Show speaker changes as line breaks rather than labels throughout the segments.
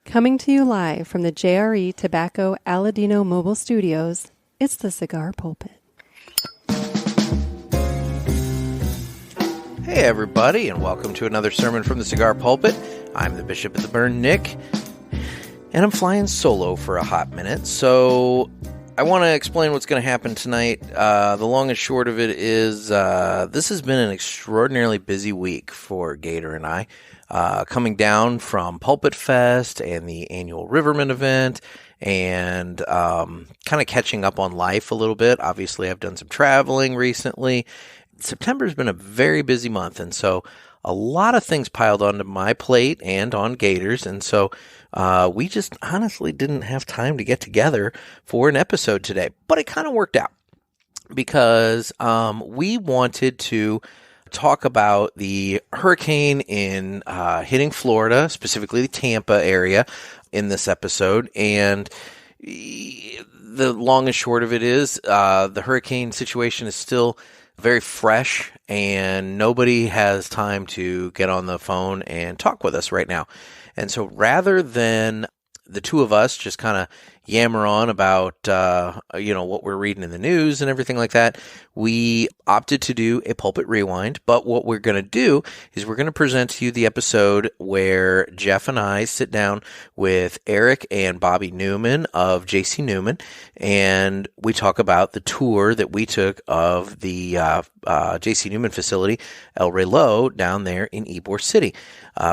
Coming to you live from the JRE Tobacco Aladino Mobile Studios, it's the Cigar Pulpit.
Hey everybody, and welcome to another sermon from the Cigar Pulpit. I'm the Bishop of the Burn, Nick, and I'm flying solo for a hot minute, so I want to explain what's going to happen tonight. The long and short of it is this has been an extraordinarily busy week for Gator and I. Coming down from Pulpit Fest and the annual Riverman event and kind of catching up on life a little bit. Obviously, I've done some traveling recently. September's been a very busy month, and so a lot of things piled onto my plate and on Gator's, and so we just honestly didn't have time to get together for an episode today. But it kind of worked out because we wanted to talk about the hurricane in hitting Florida, specifically the Tampa area, in this episode. And the long and short of it is the hurricane situation is still very fresh, and nobody has time to get on the phone and talk with us right now. And so rather than the two of us just kind of yammer on about, what we're reading in the news and everything like that, we opted to do a Pulpit Rewind. But what we're going to do is we're going to present to you the episode where Jeff and I sit down with Eric and Bobby Newman of JC Newman, and we talk about the tour that we took of the JC Newman facility, El Reloj, down there in Ybor City.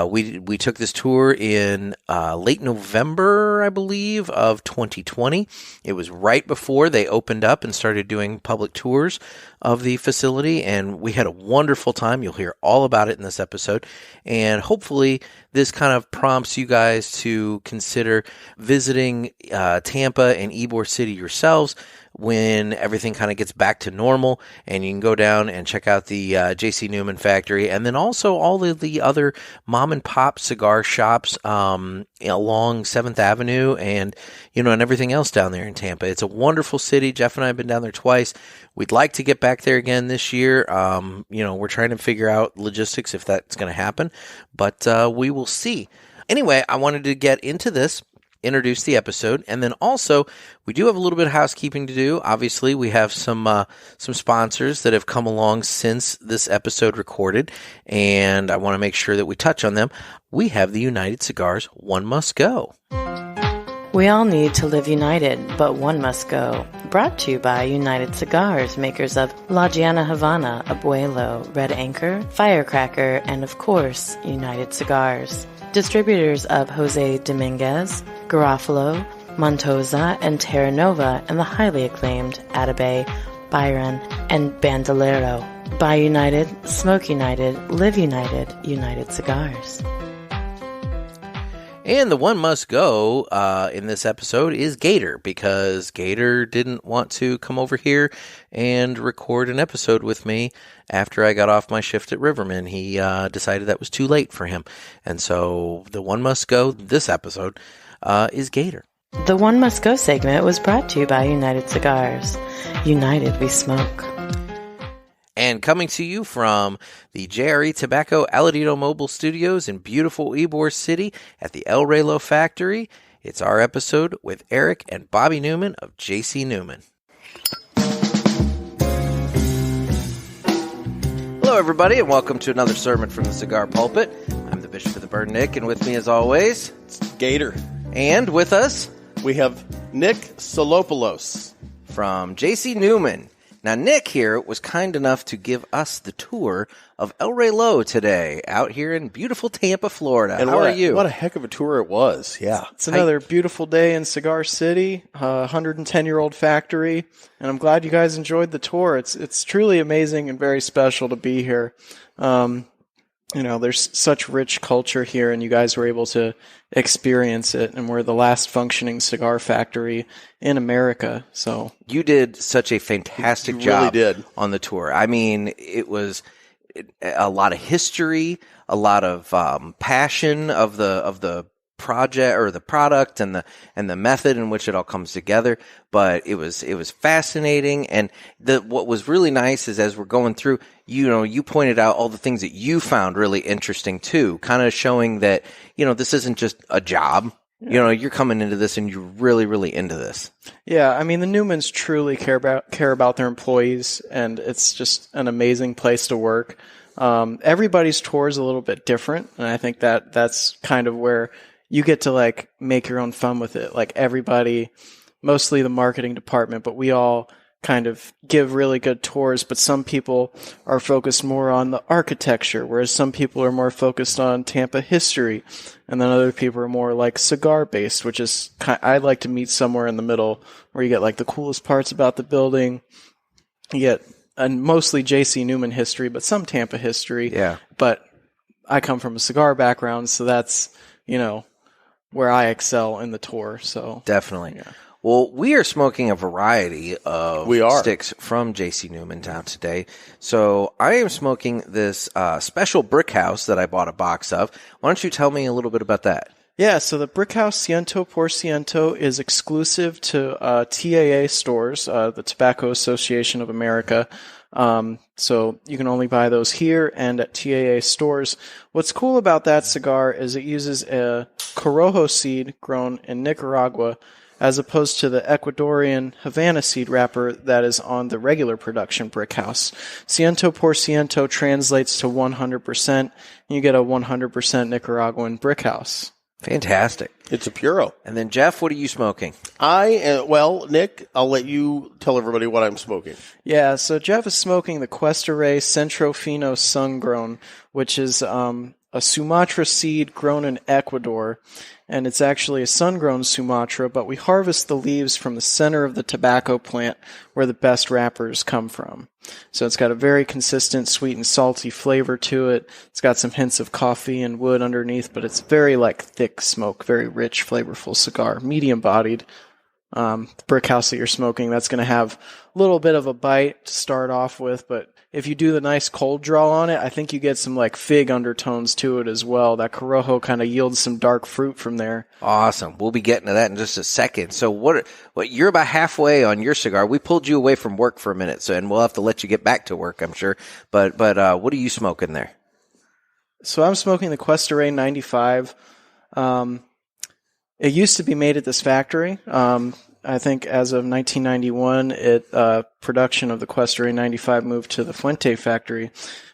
We took this tour in late November, I believe, of 2020. It was right before they opened up and started doing public tours of the facility, and we had a wonderful time. You'll hear all about it in this episode, and hopefully this kind of prompts you guys to consider visiting Tampa and Ybor City yourselves when everything kind of gets back to normal, and you can go down and check out the JC Newman factory, and then also all of the other mom and pop cigar shops along 7th Avenue and everything else down there in Tampa. It's a wonderful city. Jeff and I have been down there twice. We'd like to get back there again this year. We're trying to figure out logistics if that's going to happen, but we will see. Anyway, I wanted to get into this, introduce the episode, and then also we do have a little bit of housekeeping to do. Obviously, we have some sponsors that have come along since this episode recorded, and I want to make sure that we touch on them. We have the United Cigars One Must Go.
We all need to live united, but one must go. Brought to you by United Cigars, makers of La Giana Havana, Abuelo, Red Anchor, Firecracker, and of course, United Cigars. Distributors of Jose Dominguez, Garofalo, Montosa, and Terra Nova, and the highly acclaimed Atabey, Byron, and Bandolero. Buy United, Smoke United, Live United, United Cigars.
And the one must go in this episode is Gator, because Gator didn't want to come over here and record an episode with me after I got off my shift at Riverman. He decided that was too late for him. And so the one must go this episode is Gator.
The One Must Go segment was brought to you by United Cigars. United we smoke.
And coming to you from the JRE Tobacco Aladino Mobile Studios in beautiful Ybor City at the El Reloj factory, it's our episode with Eric and Bobby Newman of JC Newman. Hello, everybody, and welcome to another sermon from the Cigar Pulpit. I'm the Bishop of the Burn, Nick, and with me, as always,
it's Gator.
And with us,
we have Nick Solopoulos
from JC Newman. Now, Nick here was kind enough to give us the tour of El Reloj today, out here in beautiful Tampa, Florida.
And
how are you?
What a heck of a tour it was, yeah.
It's another beautiful day in Cigar City, 110-year-old factory, and I'm glad you guys enjoyed the tour. It's truly amazing and very special to be here. There's such rich culture here, and you guys were able to experience it, and we're the last functioning cigar factory in America. So
you did such a fantastic job on the tour. I mean, it was a lot of history, a lot of passion of the project or the product and the method in which it all comes together. But it was fascinating. And what was really nice is as we're going through, you pointed out all the things that you found really interesting too, kind of showing that, this isn't just a job. You know, you're coming into this and you're really, really into this.
Yeah, I mean, the Newmans truly care about their employees, and it's just an amazing place to work. Everybody's tour is a little bit different, and I think that's kind of where you get to like make your own fun with it. Like everybody, mostly the marketing department, but we all kind of give really good tours, but some people are focused more on the architecture, whereas some people are more focused on Tampa history, and then other people are more like cigar based, which is I'd like to meet somewhere in the middle where you get like the coolest parts about the building, you get mostly J.C. Newman history, but some Tampa history.
Yeah.
But I come from a cigar background, so that's, you know, where I excel in the tour. So
Definitely.
Yeah.
Well, we are smoking a variety of
We are.
sticks from J.C. Newman Town today. So I am smoking this special brick house that I bought a box of. Why don't you tell me a little bit about that?
Yeah, so the Brickhouse Ciento por Ciento is exclusive to TAA stores, the Tobacco Association of America. So you can only buy those here and at TAA stores. What's cool about that cigar is it uses a Corojo seed grown in Nicaragua, as opposed to the Ecuadorian Havana seed wrapper that is on the regular production Brickhouse. Ciento por Ciento translates to 100%, and you get a 100% Nicaraguan Brickhouse.
Fantastic.
It's a Puro.
And then, Jeff, what are you smoking?
Well, Nick, I'll let you tell everybody what I'm smoking.
Yeah, so Jeff is smoking the Cuesta Rey Centro Fino Sun-Grown, which is a Sumatra seed grown in Ecuador, and it's actually a sun-grown Sumatra, but we harvest the leaves from the center of the tobacco plant where the best wrappers come from. So it's got a very consistent sweet and salty flavor to it. It's got some hints of coffee and wood underneath, but it's very like thick smoke, very rich, flavorful cigar, medium-bodied. The brick house that you're smoking, that's going to have a little bit of a bite to start off with, but if you do the nice cold draw on it, I think you get some like fig undertones to it as well. That Corojo kind of yields some dark fruit from there.
Awesome. We'll be getting to that in just a second. So what you're about halfway on your cigar. We pulled you away from work for a minute, so and we'll have to let you get back to work, I'm sure. But what are you smoking there?
So I'm smoking the Cuesta Rey 95. It used to be made at this factory. I think as of 1991, production of the Cuesta Rey 95 moved to the Fuente factory.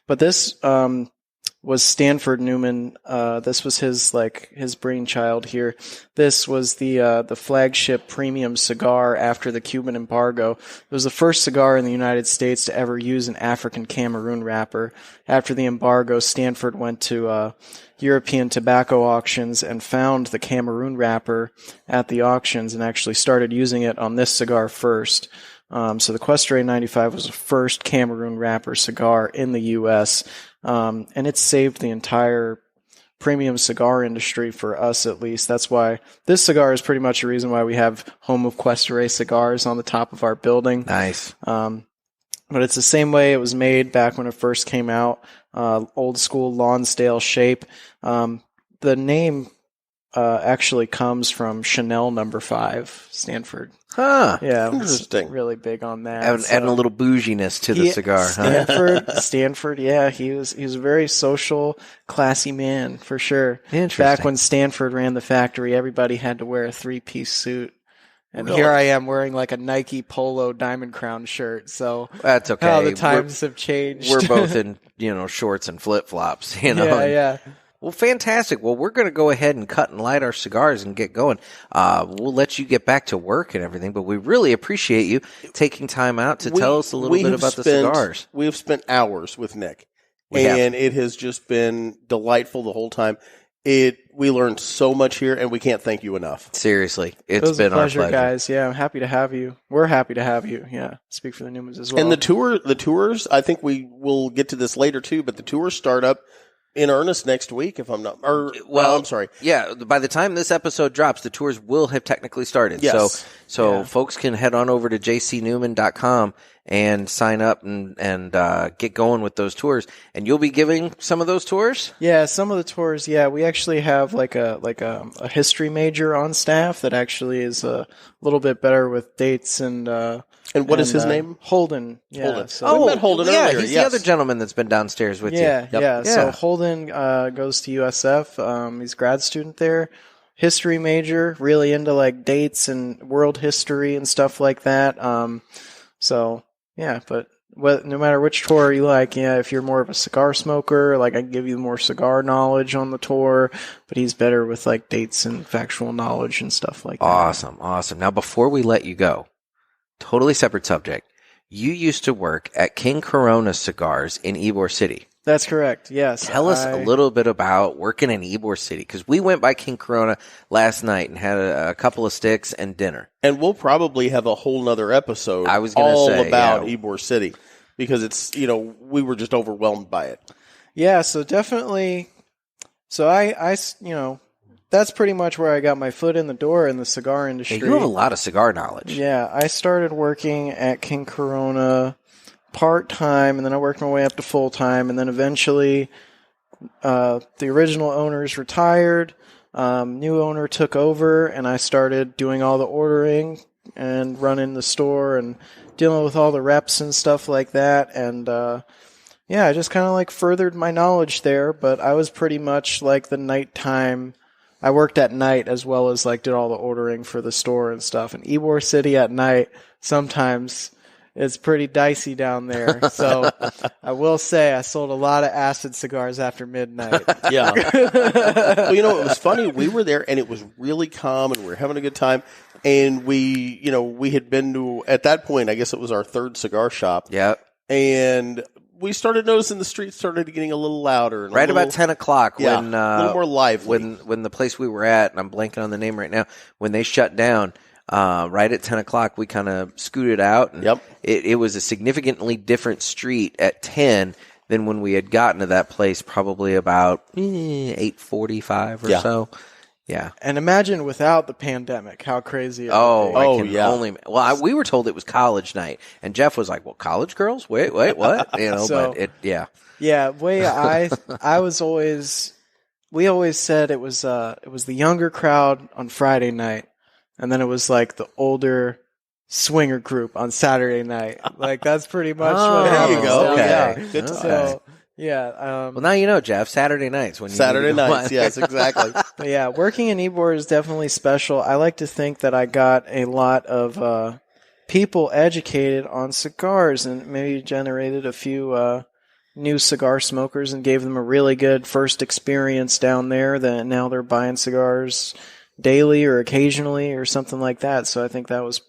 But this was Stanford Newman. This was his brainchild here. This was the flagship premium cigar after the Cuban embargo. It was the first cigar in the United States to ever use an African Cameroon wrapper. After the embargo, Stanford went to European tobacco auctions and found the Cameroon wrapper at the auctions and actually started using it on this cigar first. So the Cuesta Rey 95 was the first Cameroon wrapper cigar in the U.S., and it saved the entire premium cigar industry for us, at least. That's why this cigar is pretty much the reason why we have Home of Cuesta Rey cigars on the top of our building.
Nice.
But it's the same way it was made back when it first came out, old school Lonsdale shape. The name actually comes from Chanel No. 5, Stanford.
Huh.
Yeah,
Interesting.
really big on that.
Adding a little bouginess to the cigar, huh?
Stanford, yeah, he was a very social, classy man for sure.
Interesting.
Back when Stanford ran the factory, everybody had to wear a 3-piece suit. And
Really?
here I am wearing like a Nike Polo Diamond Crown shirt. So
That's okay.
how the times have changed.
We're both in, shorts and flip-flops,
Yeah.
Well, fantastic. Well, we're going to go ahead and cut and light our cigars and get going. We'll let you get back to work and everything, but we really appreciate you taking time out to tell us a little bit about the cigars.
We've spent hours with Nick,
We have.
and it has just been delightful the whole time. We learned so much here, and we can't thank you enough.
Seriously,
It
it's
was
been
a pleasure,
our pleasure.
guys. Yeah, I'm happy to have you. We're happy to have you. Yeah, speak for the Newmans as well.
And the tours, I think we will get to this later too, but the tours start up in earnest next week, if I'm not. I'm sorry.
Yeah, by the time this episode drops, the tours will have technically started.
Yes.
So
Yeah.
folks can head on over to jcnewman.com and sign up and get going with those tours. And you'll be giving some of those tours?
Yeah, some of the tours. Yeah, we actually have like a history major on staff that actually is a little bit better with dates and.
And what is his name?
Holden. Yeah.
Holden.
So
We met Holden
yeah,
earlier,
he's the
yes.
other gentleman that's been downstairs with
yeah,
you.
yeah.
Yeah.
So Holden goes to USF. He's a grad student there. history major, really into like dates and world history and stuff like that. So yeah, but no matter which tour you like, yeah, if you're more of a cigar smoker, like I can give you more cigar knowledge on the tour, but he's better with like dates and factual knowledge and stuff like that.
Awesome. Now, before we let you go, totally separate subject. You used to work at King Corona Cigars in Ybor City.
That's correct. Yes.
Tell us a little bit about working in Ybor City, because we went by King Corona last night and had a couple of sticks and dinner.
And we'll probably have a whole nother episode
I was gonna say,
about Ybor City, because it's, we were just overwhelmed by it.
Yeah, so definitely. So I that's pretty much where I got my foot in the door in the cigar industry.
Yeah, you have a lot of cigar knowledge.
Yeah, I started working at King Corona part-time, and then I worked my way up to full-time, and then eventually the original owners retired, new owner took over, and I started doing all the ordering and running the store and dealing with all the reps and stuff like that, and yeah, I just kind of like furthered my knowledge there, but I was pretty much like the nighttime. I worked at night as well as like did all the ordering for the store and stuff, and Ybor City at night sometimes it's pretty dicey down there. So I will say I sold a lot of acid cigars after midnight.
Yeah. Well, it was funny. We were there and it was really calm and we were having a good time. And we had been to, at that point, I guess it was our third cigar shop.
Yeah.
And we started noticing the streets started getting a little louder. And
about 10 o'clock when
a little more lively.
When the place we were at, and I'm blanking on the name right now, when they shut down, right at 10 o'clock, we kind of scooted out. And it was a significantly different street at 10 than when we had gotten to that place, probably about 8:45 or so. Yeah.
And imagine without the pandemic, how crazy it
would be. We were told it was college night, and Jeff was like, well, college girls? Wait, what?
So,
but yeah.
Yeah, we always said it was the younger crowd on Friday night. And then it was like the older swinger group on Saturday night. Like that's pretty much what
there
happened.
you go.
So,
Okay.
yeah.
Good to
So, yeah.
Well, now you know, Jeff. Saturday nights when you
Saturday nights. Yes, exactly.
But yeah, working in Ybor is definitely special. I like to think that I got a lot of people educated on cigars and maybe generated a few new cigar smokers and gave them a really good first experience down there. That now they're buying cigars daily or occasionally or something like that. So I think that was,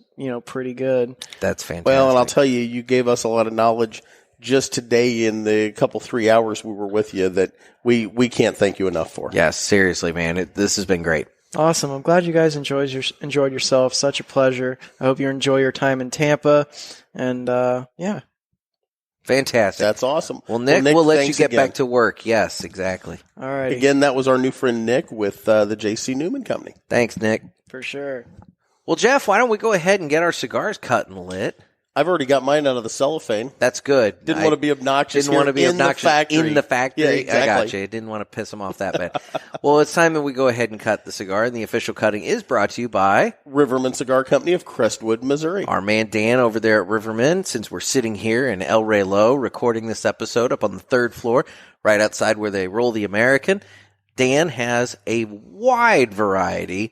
pretty good.
That's fantastic.
Well, and I'll tell you, you gave us a lot of knowledge just today in the couple 3 hours we were with you that we can't thank you enough for.
Yes, seriously, man. This has been great.
Awesome. I'm glad you guys enjoyed yourself. Such a pleasure. I hope you enjoy your time in Tampa. And yeah.
Fantastic.
That's awesome.
Well, Nick, we'll let you get back to work. Yes, exactly.
All right.
Again, that was our new friend Nick with the J.C. Newman Company.
Thanks, Nick.
For sure.
Well, Jeff, why don't we go ahead and get our cigars cut and lit?
I've already got mine out of the cellophane.
That's good.
Didn't want to be obnoxious.
Didn't want to be obnoxious in the factory.
Yeah, exactly.
I got you. Didn't want to piss them off that bad. Well, it's time that we go ahead and cut the cigar, and the official cutting is brought to you by
Riverman Cigar Company of Crestwood, Missouri.
Our man Dan over there at Riverman. Since we're sitting here in El Relo recording this episode up on the third floor, right outside where they roll the American, Dan has a wide variety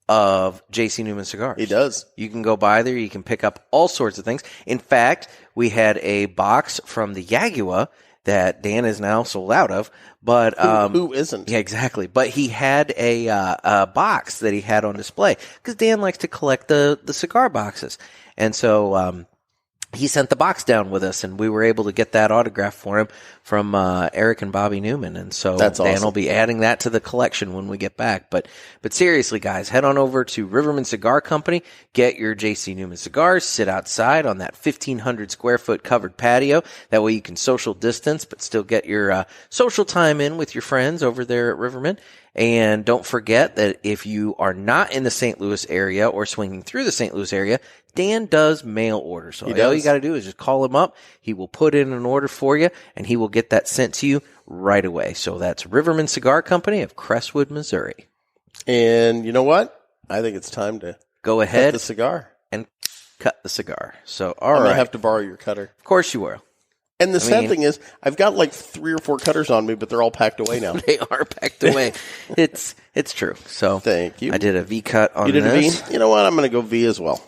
of J.C. Newman cigars.
He does.
You can go by there. You can pick up all sorts of things. In fact, we had a box from the Yagua that Dan is now sold out of. But
who isn't?
Yeah, exactly. But he had a box that he had on display because Dan likes to collect the cigar boxes, and so he sent the box down with us, and we were able to get that autograph for him from Eric and Bobby Newman. And so
that's awesome.
Dan will be adding that to the collection when we get back. But seriously, guys, head on over to Riverman Cigar Company, get your J.C. Newman cigars, sit outside on that 1,500 square foot covered patio. That way you can social distance, but still get your social time in with your friends over there at Riverman. And don't forget that if you are not in the St. Louis area or swinging through the St. Louis area, Dan does mail orders. So all you got to do is just call him up. He will put in an order for you, and he will get that sent to you right away. So that's Riverman Cigar Company of Crestwood, Missouri.
And you know what? I think it's time to
go ahead
cut the cigar.
And cut the cigar. So all
right.
right.
I have to borrow your cutter.
Of course you will.
And the sad thing is, I've got like 3 or 4 cutters on me, but they're all packed away now.
They are packed away. It's true. So
thank you.
I did a V cut on
You did
this.
a V? You know what? I'm going to go V as well.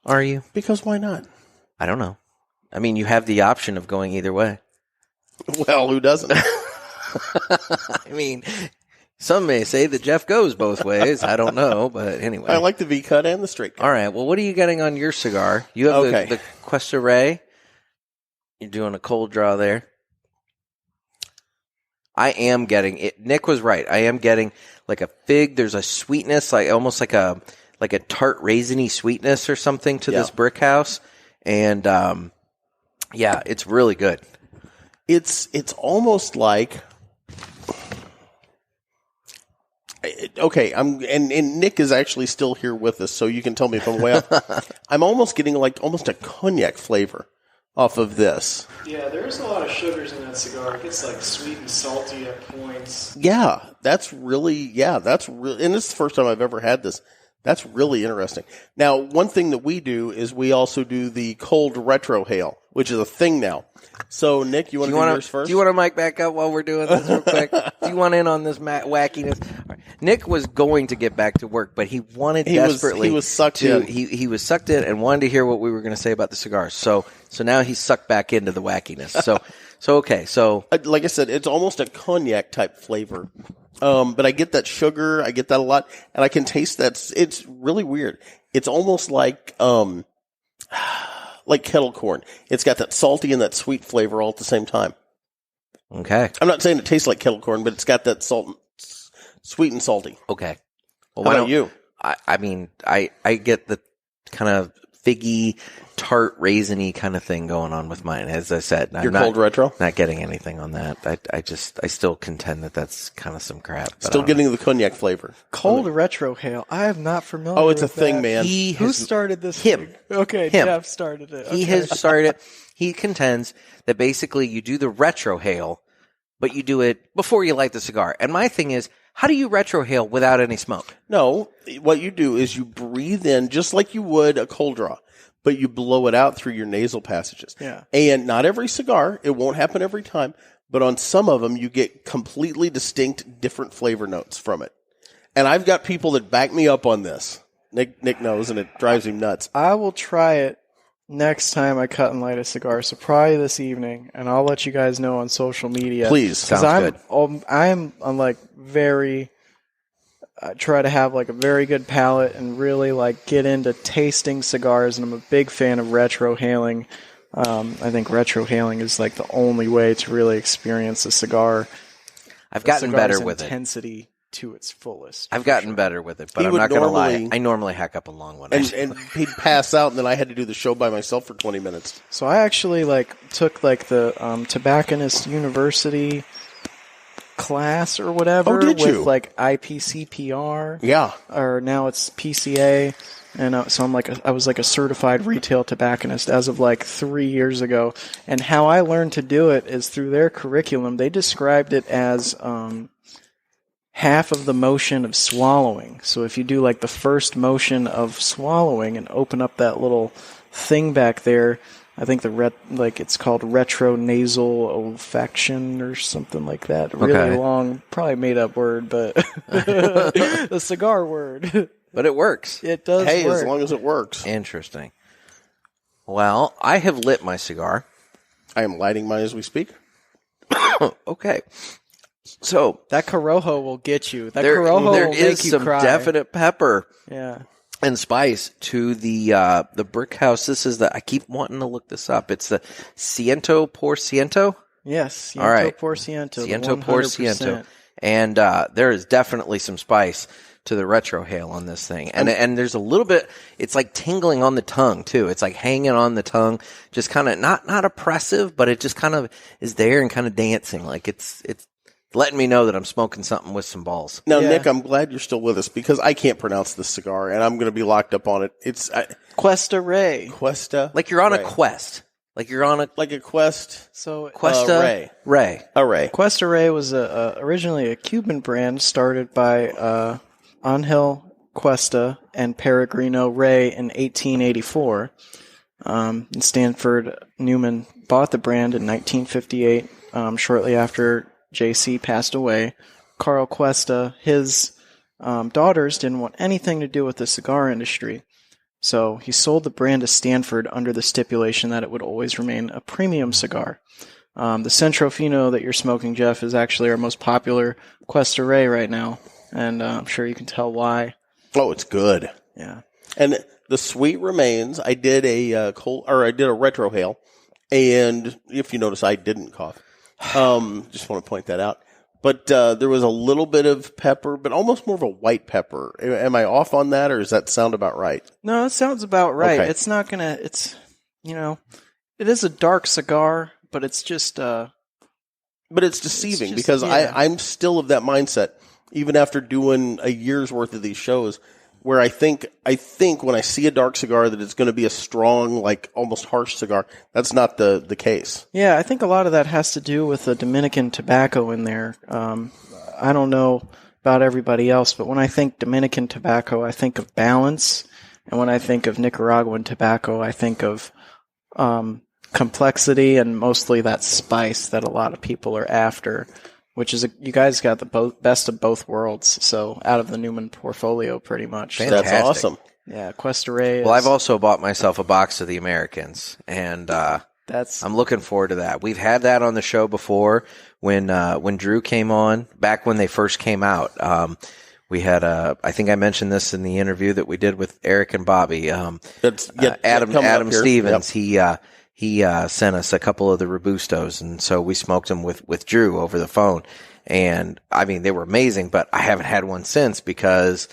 Are you?
Because why not?
I don't know. I mean, you have the option of going either way.
Well, who doesn't?
I mean, some may say that Jeff goes both ways. I don't know, but anyway.
I like the V cut and the straight cut.
All right. Well, what are you getting on your cigar? You have the Cuesta Rey. You're doing a cold draw there. I am getting it. Nick was right. I am getting like a fig. There's a sweetness, like almost like a tart raisiny sweetness or something to this brick house. And yeah, it's really good.
It's almost like okay. And Nick is actually still here with us, so you can tell me if I'm way off. I'm almost getting like almost a cognac flavor off of this.
Yeah, there's a lot of sugars in that cigar. It gets like sweet and salty at points.
Yeah, that's really and this is the first time I've ever had this. That's really interesting. Now, one thing that we do is we also do the cold retrohale, which is a thing now. So, Nick, you want to do yours first?
Do you want to mic back up while we're doing this real quick? Do you want in on this wackiness? All right. Nick was going to get back to work, but he wanted desperately.
He was sucked in.
He was sucked in and wanted to hear what we were going to say about the cigars. So now he's sucked back into the wackiness. So okay. So
like I said, it's almost a cognac type flavor. But I get that sugar. I get that a lot, and I can taste that. It's really weird. It's almost like kettle corn. It's got that salty and that sweet flavor all at the same time.
Okay.
I'm not saying it tastes like kettle corn, but it's got that sweet and salty.
Okay. Well,
How about you?
I mean, I get the kind of figgy, tart, raisiny kind of thing going on with mine. As I said,
Your cold retro?
Not getting anything on that. I still contend that that's kind of some crap.
Still getting the cognac flavor.
Cold retrohale. I am not familiar.
Oh, it's a
with
thing,
that.
man.
Who started this?
Him.
Thing? Okay,
Him.
Jeff started it. Okay.
He has started it. He contends that basically you do the retrohale, but you do it before you light the cigar. And my thing is, how do you retrohale without any smoke?
No, what you do is you breathe in just like you would a cold draw, but you blow it out through your nasal passages.
Yeah.
And not every cigar, it won't happen every time, but on some of them you get completely distinct different flavor notes from it. And I've got people that back me up on this. Nick knows, and it drives him nuts.
I will try it next time I cut and light a cigar. So probably this evening, and I'll let you guys know on social media.
Please.
Sounds good.
I'm like very. I try to have like a very good palate and really like get into tasting cigars, and I'm a big fan of retrohaling. I think retrohaling is like the only way to really experience a cigar.
I've gotten better with it.
Intensity to its fullest.
I've gotten better with it, but
He
I'm
would
not going to lie.
normally-
I normally hack up a long one.
And he'd pass out, and then I had to do the show by myself for 20 minutes.
So I actually took the Tobacconist University class or whatever.
Oh, did
with
you?
IPCPR.
Yeah.
Or now it's PCA. And so I was a certified retail tobacconist as of 3 years ago. And how I learned to do it is through their curriculum. They described it as half of the motion of swallowing. So if you do the first motion of swallowing and open up that little thing back there, I think it's called retronasal olfaction or something like that. Really long, probably made up word, but the cigar word.
But it works.
It does
Hey,
work.
as long as it works.
Interesting. Well, I have lit my cigar.
I am lighting mine as we speak.
Okay. So
That Corojo will get you. That
there
Corojo will
is
make you
some
cry.
definite pepper
Yeah.
and spice to the brick house. This is I keep wanting to look this up. It's the Ciento por Ciento.
Yes. Ciento
All right.
por Ciento.
Ciento por
100%.
Ciento. And there is definitely some spice to the retrohale on this thing. And there's a little bit, it's tingling on the tongue too. It's hanging on the tongue, just kind of not oppressive, but it just kind of is there and kind of dancing. It's letting me know that I'm smoking something with some balls.
Now,
Yeah.
Nick, I'm glad you're still with us because I can't pronounce this cigar, and I'm going to be locked up on it. It's
Cuesta Rey.
Cuesta.
You're on
Rey.
a quest. You're on a
Like a quest.
So
Cuesta Rey.
A Rey.
Cuesta Rey was originally a Cuban brand started by Angel Cuesta and Peregrino Rey in 1884. And Stanford Newman bought the brand in 1958, shortly after J.C. passed away. Carl Cuesta, his daughters didn't want anything to do with the cigar industry. So he sold the brand to Stanford under the stipulation that it would always remain a premium cigar. The Centro Fino that you're smoking, Jeff, is actually our most popular Cuesta Rey right now. And I'm sure you can tell why.
Oh, it's good.
Yeah.
And the sweet remains. I did a retro hail, and if you notice, I didn't cough. Just want to point that out. But there was a little bit of pepper, but almost more of a white pepper. Am I off on that, or does that sound about right?
No, that sounds about right.
Okay.
It's not gonna. It's it is a dark cigar, but it's just.
But it's deceiving
just-
because
yeah.
I'm still of that mindset, even after doing a year's worth of these shows, where I think when I see a dark cigar that it's going to be a strong, like almost harsh cigar. That's not the case.
Yeah, I think a lot of that has to do with the Dominican tobacco in there. I don't know about everybody else, but when I think Dominican tobacco, I think of balance. And when I think of Nicaraguan tobacco, I think of complexity and mostly that spice that a lot of people are after, which is you guys got the best of both worlds. So out of the Newman portfolio, pretty much.
Fantastic.
That's awesome.
Yeah, Cuesta Rey.
Well, I've also bought myself a box of the Americans, and I'm looking forward to that. We've had that on the show before when Drew came on, back when they first came out. We had I think I mentioned this in the interview that we did with Eric and Bobby. Adam Stevens,
Yep.
he sent us a couple of the Robustos, and so we smoked them with Drew over the phone. And I mean, they were amazing, but I haven't had one since because,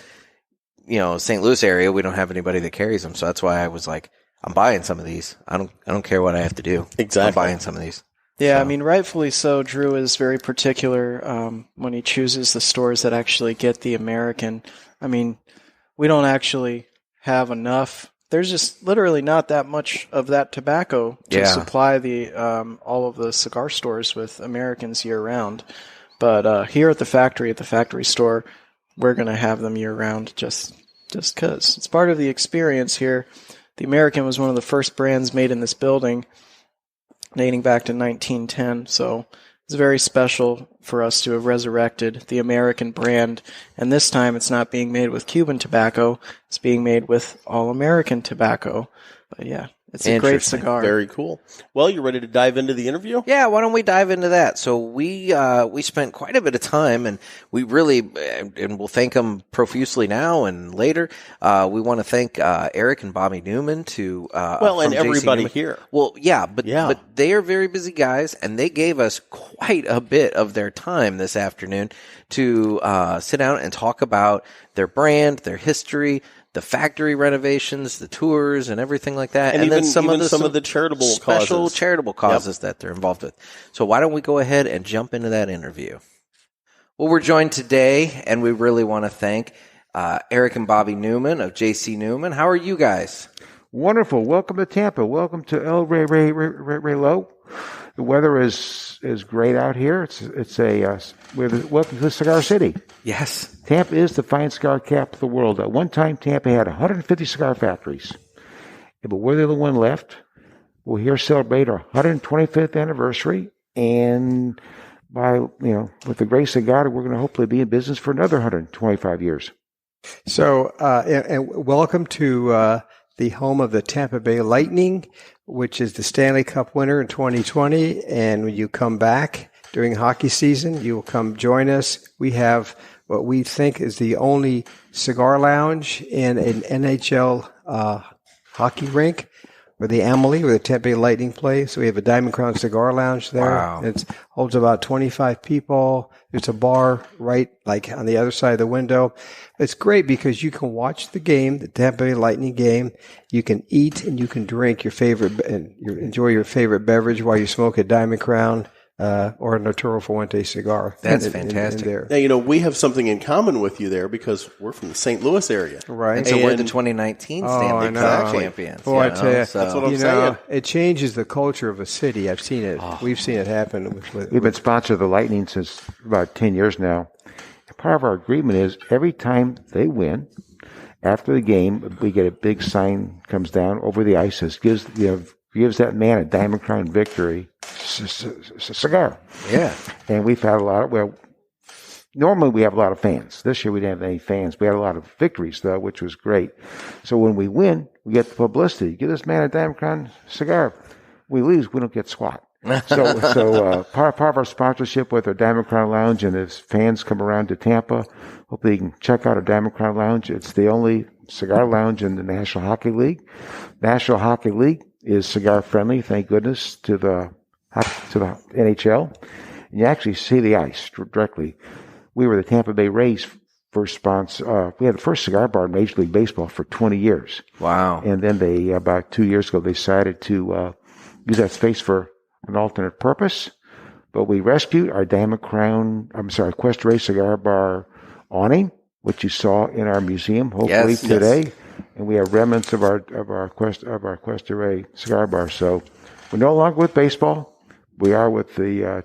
St. Louis area, we don't have anybody that carries them. So that's why I was like, I'm buying some of these. I don't care what I have to do.
Exactly.
I'm buying some of these.
Yeah,
So.
I mean, rightfully so. Drew is very particular when he chooses the stores that actually get the American. I mean, we don't actually have enough. There's just literally not that much of that tobacco to supply the all of the cigar stores with Americans year round. But here at the factory store, we're going to have them year round just because. It's part of the experience here. The American was one of the first brands made in this building, dating back to 1910. So it's very special for us to have resurrected the American brand. And this time it's not being made with Cuban tobacco. It's being made with all-American tobacco. But yeah, it's a great cigar.
Very cool. Well, you ready to dive into the interview?
Yeah, why don't we dive into that? So we spent quite a bit of time, and we really, and we'll thank them profusely now and later. We want to thank Eric and Bobby Newman
and everybody here.
Well, but they are very busy guys, and they gave us quite a bit of their time this afternoon to sit down and talk about their brand, their history, the factory renovations, the tours, and everything like that,
and
then
some of the charitable
special charitable causes that they're involved with. So why don't we go ahead and jump into that interview? Well, we're joined today, and we really want to thank Eric and Bobby Newman of J.C. Newman. How are you guys?
Wonderful. Welcome to Tampa. Welcome to El Reloj. The weather is great out here. Welcome to Cigar City.
Yes.
Tampa is the fine cigar capital of the world. At one time, Tampa had 150 cigar factories. But we're the only one left. We'll here celebrate our 125th anniversary. And with the grace of God, we're going to hopefully be in business for another 125 years.
So, and welcome to the home of the Tampa Bay Lightning, which is the Stanley Cup winner in 2020. And when you come back during hockey season, you will come join us. We have what we think is the only cigar lounge in an NHL hockey rink, where the Amalie, where the Tampa Bay Lightning play. So we have a Diamond Crown Cigar Lounge there.
Wow.
It holds about 25 people. There's a bar right like on the other side of the window. It's great because you can watch the game, the Tampa Bay Lightning game. You can eat and you can drink your favorite and enjoy your favorite beverage while you smoke a Diamond Crown or an Arturo Fuente cigar.
That's fantastic.
There.
Now, we have something in common with you there because we're from the St. Louis area.
Right.
And so we're the 2019 Stanley Cup champions.
Boy, I tell you,
that's what I'm saying.
It changes the culture of a city. I've seen it. We've seen it happen.
We've been sponsored of the Lightning since about 10 years now. And part of our agreement is every time they win, After the game, we get a big sign comes down over the ice that gives that man a Diamond Crown Victory cigar.
Yeah.
And we've had a lot of, normally we have a lot of fans. This year we didn't have any fans. We had a lot of victories, though, which was great. So when we win, we get the publicity. Give this man a Diamond Crown cigar. We lose, we don't get squat. So part of our sponsorship with our Diamond Crown Lounge, and as fans come around to Tampa, hopefully you can check out our Diamond Crown Lounge. It's the only cigar lounge in the National Hockey League. National Hockey League is cigar friendly, thank goodness, to the NHL. And you actually see the ice directly. We were the Tampa Bay Rays first sponsor. We had the first cigar bar in Major League Baseball for 20 years.
Wow.
And then they, about 2 years ago, they decided to use that space for an alternate purpose. But we rescued our Quest Ray Cigar Bar awning, which you saw in our museum, hopefully today. Yes. And we have remnants of our Quest Ray Cigar Bar. So we're no longer with baseball. We are with the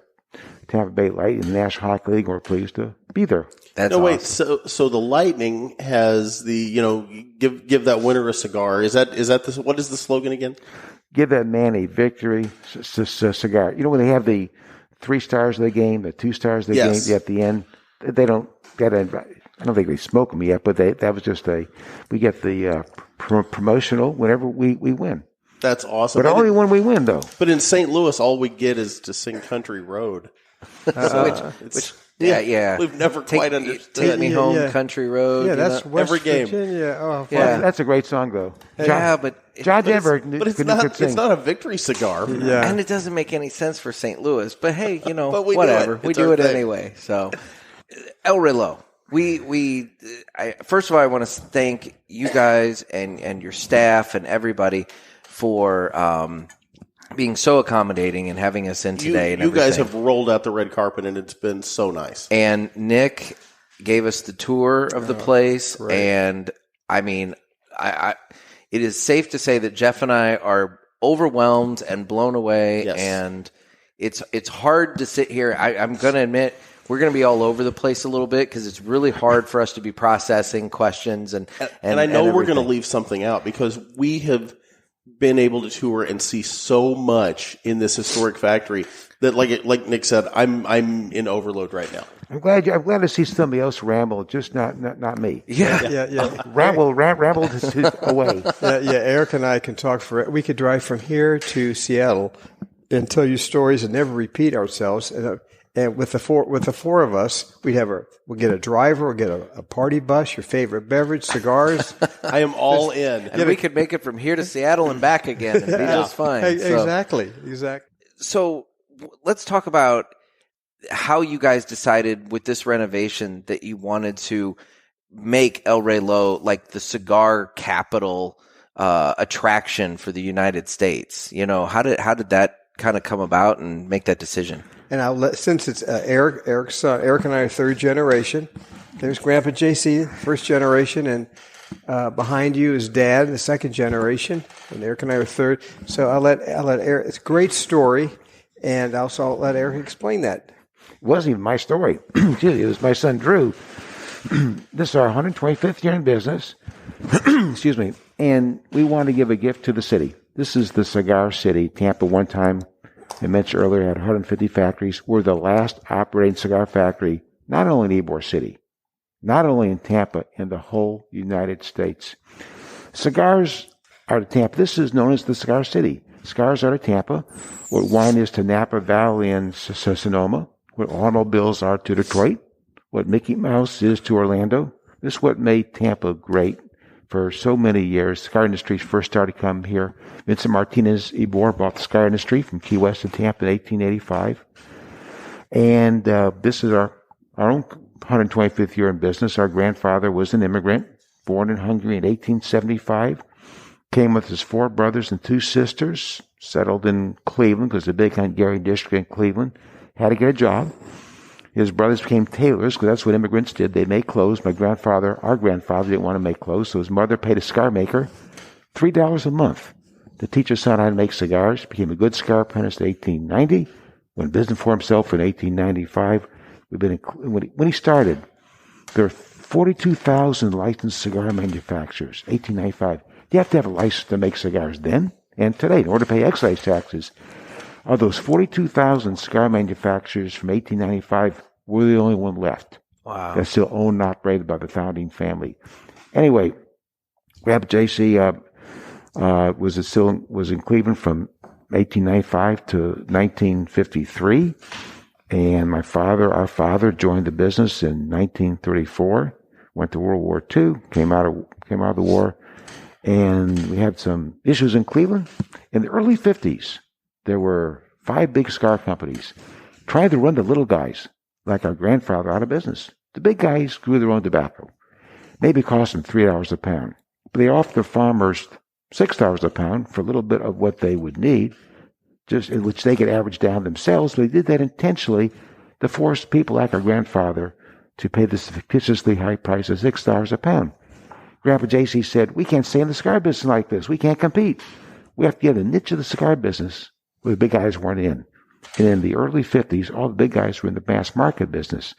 Tampa Bay Lightning in the National Hockey League, and we're pleased to be there.
That's
awesome.
Wait,
so the Lightning has the, give that winner a cigar. Is that what is the slogan again?
Give that man a victory cigar. When they have the 3 stars of the game, the 2 stars of the game at the end, they don't get I don't think they smoke them yet, but that was just we get the promotional whenever we win.
That's awesome.
But only when we win, though.
But in St. Louis, all we get is to sing Country Road. We've never quite understood.
Take me home, Country Road.
Yeah, that's West
every game.
Virginia. Oh,
yeah, that's a great song, though.
But
John Denver.
But it's not a victory cigar.
Yeah,
and it doesn't make any sense for St. Louis. But hey,
whatever.
We do it anyway. So, El Relo. First of all, I want to thank you guys and your staff and everybody for being so accommodating and having us in today.
You guys have rolled out the red carpet, and it's been so nice.
And Nick gave us the tour of the place,
great.
And I mean, it is safe to say that Jeff and I are overwhelmed and blown away, and it's hard to sit here. I'm going to admit, we're going to be all over the place a little bit because it's really hard for us to be processing questions. And
I know we're going to leave something out because we have been able to tour and see so much in this historic factory that, like Nick said, I'm in overload right now.
I'm glad to see somebody else ramble, just not me.
Yeah.
Ramble away.
Eric and I can talk we could drive from here to Seattle and tell you stories and never repeat ourselves. And with the four of us, we'll get a driver, we'll get a party bus, your favorite beverage, cigars.
I am all in.
And we could make it from here to Seattle and back again and be just fine.
Exactly.
So let's talk about how you guys decided with this renovation that you wanted to make El Relo like the cigar capital attraction for the United States. How did that kind of come about and make that decision?
And since it's Eric's son, Eric and I are third generation. There's Grandpa JC, first generation, and behind you is Dad, the second generation, and Eric and I are third. So I'll let Eric. It's a great story, and also I'll let Eric explain that.
It wasn't even my story. It was my son Drew. This is our 125th year in business. Excuse me. And we wanted to give a gift to the city. This is the cigar city. Tampa, one time, I mentioned earlier, had 150 factories. We're the last operating cigar factory, not only in Ybor City, not only in Tampa, in the whole United States. Cigars are to Tampa. This is known as the cigar city. Cigars are to Tampa, what wine is to Napa Valley and Sonoma, what automobiles are to Detroit, what Mickey Mouse is to Orlando. This is what made Tampa great for so many years. The cigar industry first started to come here. Vincent Martinez Ybor bought the cigar industry from Key West to Tampa in 1885. And this is our own 125th year in business. Our grandfather was an immigrant, born in Hungary in 1875. Came with his 4 brothers and 2 sisters, settled in Cleveland because the big Hungarian district in Cleveland. Had to get a job. His brothers became tailors because that's what immigrants did. They made clothes. Our grandfather didn't want to make clothes, so his mother paid a cigar maker $3 a month to teach his son how to make cigars. Became a good cigar apprentice in 1890. Went business for himself in 1895. When he started, there were 42,000 licensed cigar manufacturers, 1895. You have to have a license to make cigars then and today in order to pay excise taxes. Of those 42,000 cigar manufacturers from 1895, we're the only one left.
Wow.
That's still owned and operated by the founding family. Anyway, Grandpa JC was in Cleveland from 1895 to 1953. And our father joined the business in 1934, went to World War II, came out of the war, and we had some issues in Cleveland. In the early 50s, there were 5 big cigar companies trying to run the little guys, like our grandfather, out of business. The big guys grew their own tobacco. Maybe cost them $3 a pound. But they offered the farmers $6 a pound for a little bit of what they would need, which they could average down themselves. But they did that intentionally to force people like our grandfather to pay this fictitiously high price of $6 a pound. Grandpa JC said, we can't stay in the cigar business like this. We can't compete. We have to get a niche of the cigar business where the big guys weren't in. And in the early 50s, all the big guys were in the mass market business.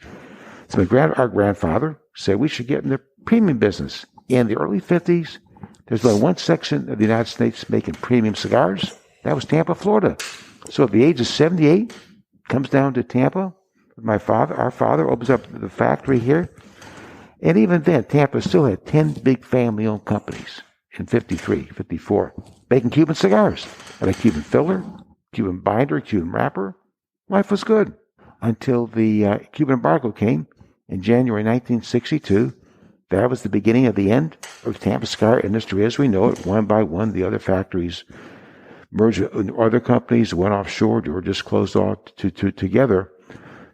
So our grandfather said we should get in the premium business. In the early 50s, there's only one section of the United States making premium cigars. That was Tampa, Florida. So at the age of 78, comes down to Tampa. Our father opens up the factory here. And even then, Tampa still had 10 big family-owned companies in 53, 54, making Cuban cigars. And a Cuban filler, Cuban binder, Cuban wrapper. Life was good until the Cuban embargo came in January 1962. That was the beginning of the end of Tampa cigar industry as we know it. One by one, the other factories merged with other companies, went offshore, or just closed off together.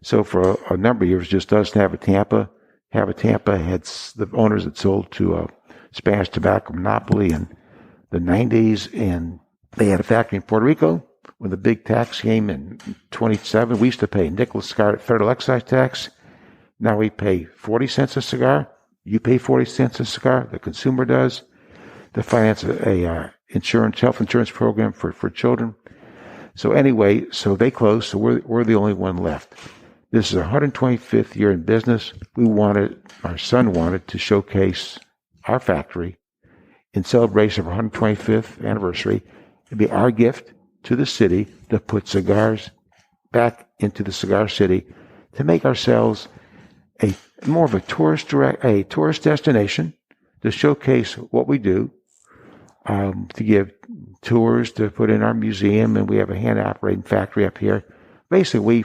So for a number of years, just us and Tampa had the owners that sold to a Spanish tobacco monopoly in the 90s, and they had a factory in Puerto Rico. When the big tax came in 27, we used to pay nickel a cigar federal excise tax. Now we pay 40 cents a cigar. You pay 40 cents a cigar. The consumer does. To finance a health insurance program for children. So anyway, so they closed. So we're the only one left. This is our 125th year in business. Our son wanted to showcase our factory in celebration of our 125th anniversary. It'd be our gift to the city to put cigars back into the cigar city, to make ourselves more of a tourist destination, to showcase what we do, to give tours, to put in our museum, and we have a hand-operating factory up here. Basically,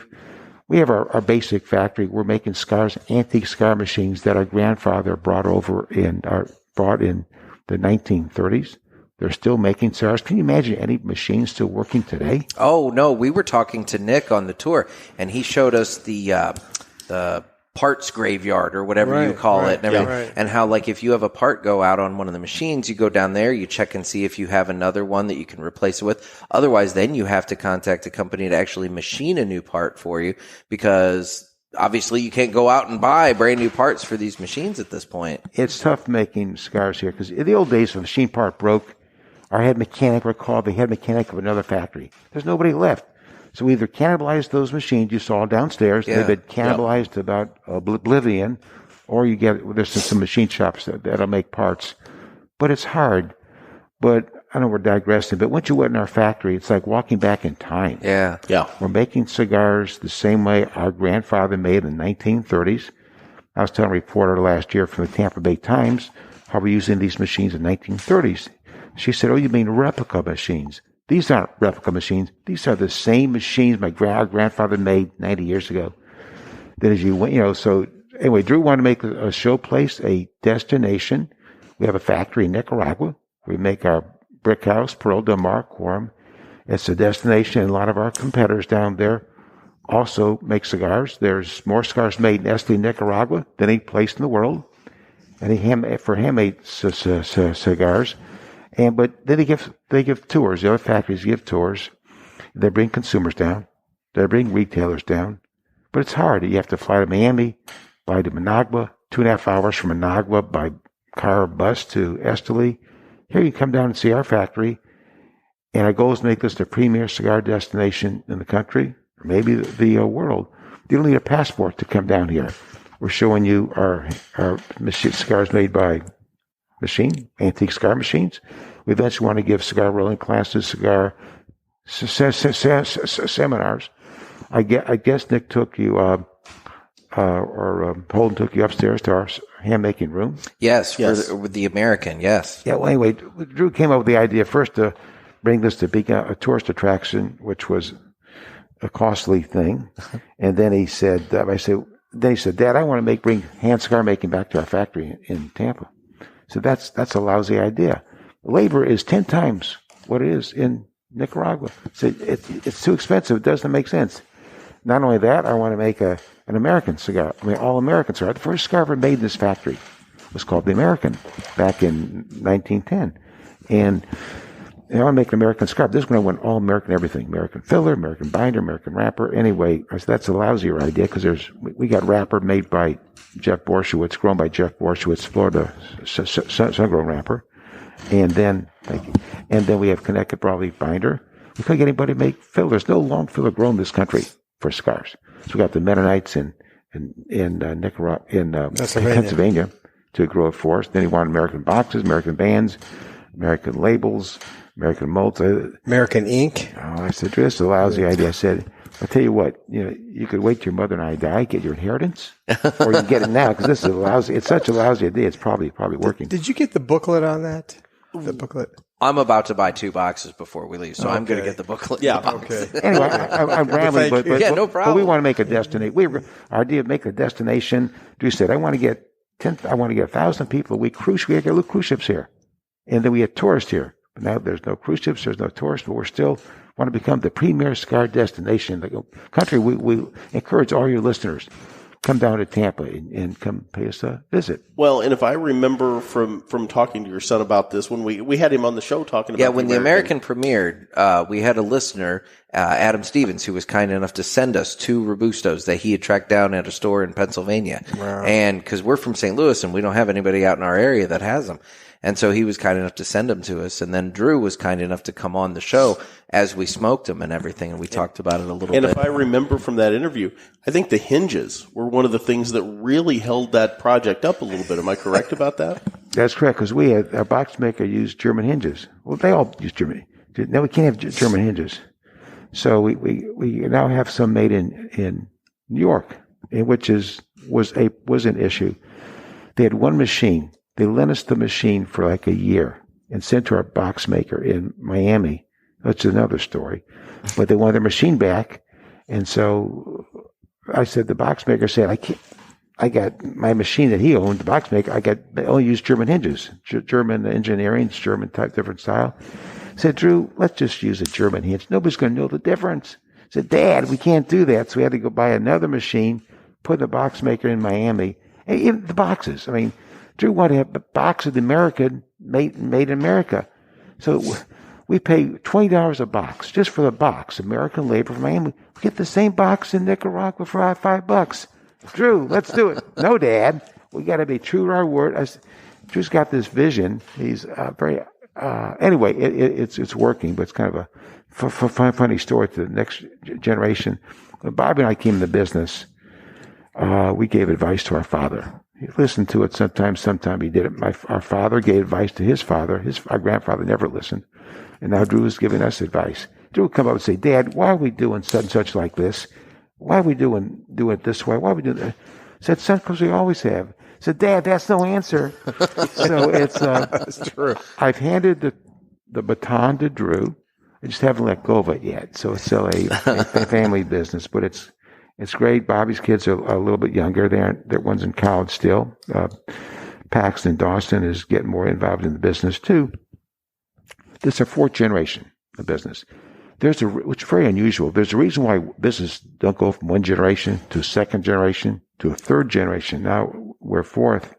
we have our basic factory. We're making cigars, antique cigar machines that our grandfather brought in the 1930s. They're still making cigars. Can you imagine any machine still working today?
Oh, no. We were talking to Nick on the tour, and he showed us the parts graveyard or whatever you call it, and everything. And how, like, if you have a part go out on one of the machines, you go down there, you check and see if you have another one that you can replace it with. Otherwise, then you have to contact a company to actually machine a new part for you, because obviously you can't go out and buy brand new parts for these machines at this point.
It's tough making cigars here, because in the old days, if a machine part broke, our head mechanic would call the head mechanic of another factory. There's nobody left. So we either cannibalized those machines you saw downstairs, they've been cannibalized to about oblivion, or there's some machine shops that'll make parts. But it's hard. But I know we're digressing, but once you went in our factory, it's like walking back in time.
Yeah.
We're making cigars the same way our grandfather made in the 1930s. I was telling a reporter last year from the Tampa Bay Times how we're using these machines in the 1930s. She said, "Oh, you mean replica machines?" These aren't replica machines. These are the same machines my grandfather made 90 years ago. That as you went, so anyway, Drew wanted to make a show place, a destination. We have a factory in Nicaragua. We make our brick house, Pearl Del Mar Quorum. It's a destination, and a lot of our competitors down there also make cigars. There's more cigars made in Esteli, Nicaragua than any place in the world. And for handmade cigars. But then they give tours. The other factories give tours. They bring consumers down. They bring retailers down. But it's hard. You have to fly to Miami, fly to Managua, 2.5 hours from Managua by car or bus to Esteli. Here you come down and see our factory. And our goal is to make this the premier cigar destination in the country, or maybe the world. You don't need a passport to come down here. We're showing you our cigars made by antique cigar machines. We eventually want to give cigar rolling classes, cigar seminars. I guess Nick took you, or Holden took you upstairs to our hand making room.
Yes, with the American, yes.
Yeah, well, anyway, Drew came up with the idea first to bring this to be a tourist attraction, which was a costly thing. And then he said, Dad, I want to bring hand cigar making back to our factory in Tampa. So that's a lousy idea. Labor is 10 times what it is in Nicaragua. So it's too expensive. It doesn't make sense. Not only that, I want to make an American cigar. All American cigar. The first cigar ever made in this factory was called the American back in 1910. And I want to make an American cigar. This is when I went all American everything. American filler, American binder, American wrapper. Anyway, I said, that's a lousier idea because we got wrapper made by Jeff Borshowitz, grown by Jeff Borshowitz, Florida sun-grown wrapper. And then we have Connecticut broadleaf binder. We couldn't get anybody to make filler. There's no long filler grown in this country for cigars. So we got the Mennonites in Nicaragua, Pennsylvania to grow it for us. Then he wanted American boxes, American bands, American labels, American molds.
American ink.
Oh, I said, this is a lousy idea. I said, I'll tell you what, you could wait till your mother and I die, get your inheritance, or you can get it now because this is it's such a lousy idea. It's probably working.
Did you get the booklet on that? The booklet.
I'm about to buy 2 boxes before we leave, so I'm going to get the booklet.
Yeah.
Okay.
Anyway, I'm rambling, but
no problem.
But we want to make a destination. Our idea of making a destination. Drew said, I want to get 1,000 people a week. We got little cruise ships here, and then we had tourists here. But now there's no cruise ships, there's no tourists, but we're still want to become the premier cigar destination in the country. We encourage all your listeners, come down to Tampa and come pay us a visit.
Well, and if I remember from talking to your son about this, when we had him on the show talking about
when the American premiered, we had a listener, Adam Stevens, who was kind enough to send us 2 Robustos that he had tracked down at a store in Pennsylvania. Wow. And because we're from St. Louis and we don't have anybody out in our area that has them. And so he was kind enough to send them to us. And then Drew was kind enough to come on the show as we smoked them and everything. And we talked about it a little bit.
And if I remember from that interview, I think the hinges were one of the things that really held that project up a little bit. Am I correct about that?
That's correct, because our box maker used German hinges. Well, they all use German. Now we can't have German hinges. So we now have some made in New York, which was an issue. They had one machine. They lent us the machine for like a year and sent to our box maker in Miami. That's another story. But they wanted their machine back. And so I said, the box maker said, I got my machine that he owned, the box maker, I only use German hinges, German engineering, German type, different style. I said, Drew, let's just use a German hinge. Nobody's going to know the difference. I said, Dad, we can't do that. So we had to go buy another machine, put the box maker in Miami. And even the boxes. I mean, Drew wanted to have a box of the American made in America. So we pay $20 a box just for the box, American labor from Miami. We get the same box in Nicaragua for $5. Drew, let's do it. No, Dad, we got to be true to our word. Drew's got this vision. He's very. Anyway, it's working, but it's kind of a funny story to the next generation. When Bobby and I came into business, we gave advice to our father. He listened to it sometimes he didn't. Our father gave advice to his father. Our grandfather never listened. And now Drew is giving us advice. Drew would come up and say, Dad, why are we doing such and such like this? Why are we doing it this way? Why are we doing that? I said, son, because we always have. I said, Dad, that's no answer. So it's
true.
I've handed the baton to Drew. I just haven't let go of it yet. So it's still a family business, but it's great. Bobby's kids are a little bit younger. They're one's in college still. Paxton Dawson is getting more involved in the business too. This is our 4th generation of business. Which is very unusual. There's a reason why business don't go from 1 generation to a 2nd generation to a 3rd generation. Now we're 4th.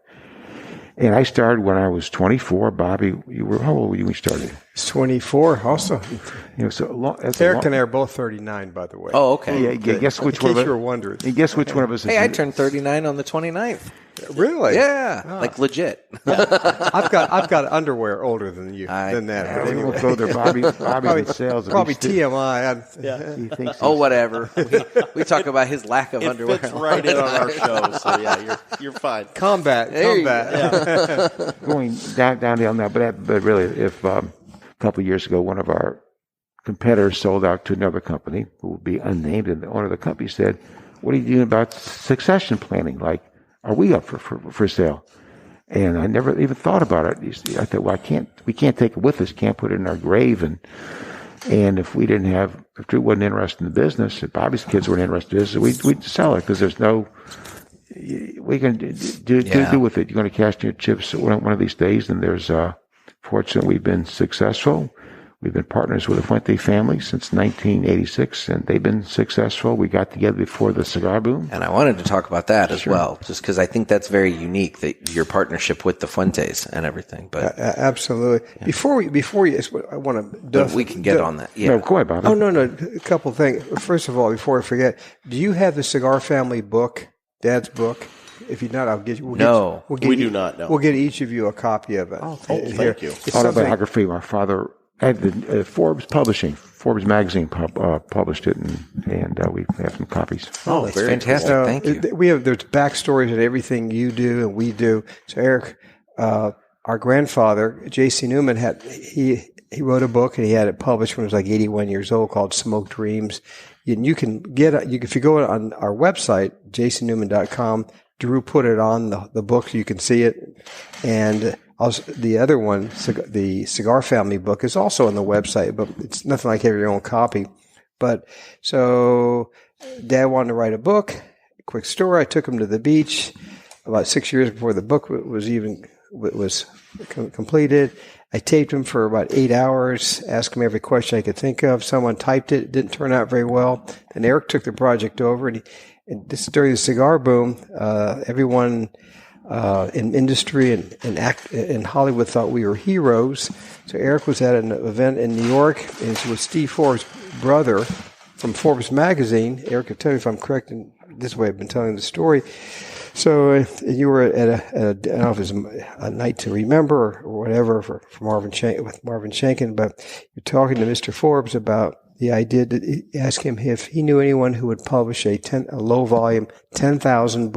And I started when I was 24. Bobby, how old were you when you started?
24 also.
Eric
and I are both 39, by the way.
Oh, okay.
Yeah, guess which one?
In case you were wondering.
Guess which one of us?
Hey, I turned 39 on the 29th.
Really?
Yeah, like legit.
I've got underwear older than you than that.
Yeah,
But
we
anyway.
won't go there. Bobby's in sales. and
Probably
he still-
TMI.
He thinks
Oh, whatever. We talk about his lack of
It
underwear.
fits right in on our show, so yeah, you're fine.
Combat.
There you
going downhill now. But really, if a couple of years ago, one of our competitors sold out to another company who will be unnamed, and the owner of the company said, "What are you doing about succession planning? Like, are we up for sale?" And I never even thought about it. I thought, well, we can't take it with us. Can't put it in our grave. And if Drew wasn't interested in the business, if Bobby's kids weren't interested in business, we'd sell it because there's no. We can do with it. You're going to cash in your chips one of these days, and there's. Fortunately, we've been successful. We've been partners with the Fuente family since 1986, and they've been successful. We got together before the cigar boom.
And I wanted to talk about that as well, just because I think that's very unique, that your partnership with the Fuentes and everything. But
Absolutely. Yeah. Before you, I want to.
we can get on that. Yeah.
No, go ahead, Bobby.
Oh no, a couple things. First of all, before I forget, do you have the Cigar Family book, Dad's book? If you not, I'll get you.
We do not know.
We'll get each of you a copy of it.
Oh, thank you.
It's something-
Autobiography. My father had the Forbes Publishing. Forbes magazine published it, and we have some copies.
Oh, that's fantastic. Thank you.
There's backstories and everything you do and we do. So Eric, our grandfather, J.C. Newman, he wrote a book and he had it published when he was like 81 years old called Smoke Dreams. And you can get it, if you go on our website, jcnewman.com, Drew put it on the book so you can see it. And also, the other one, the Cigar Family book, is also on the website, but it's nothing like having your own copy. But so Dad wanted to write a book. Quick story. I took him to the beach about 6 years before the book was completed. I taped him for about 8 hours, asked him every question I could think of. Someone typed it. It didn't turn out very well. Then Eric took the project over, and this during the cigar boom, everyone in industry and in Hollywood thought we were heroes. So Eric was at an event in New York, and it was Steve Forbes' brother from Forbes magazine. Eric, can tell you if I'm correct in this way. I've been telling the story. So you were at I don't know if it was a night to remember or whatever for Marvin Shanken, but you're talking to Mr. Forbes about the idea to ask him if he knew anyone who would publish a low volume 10,000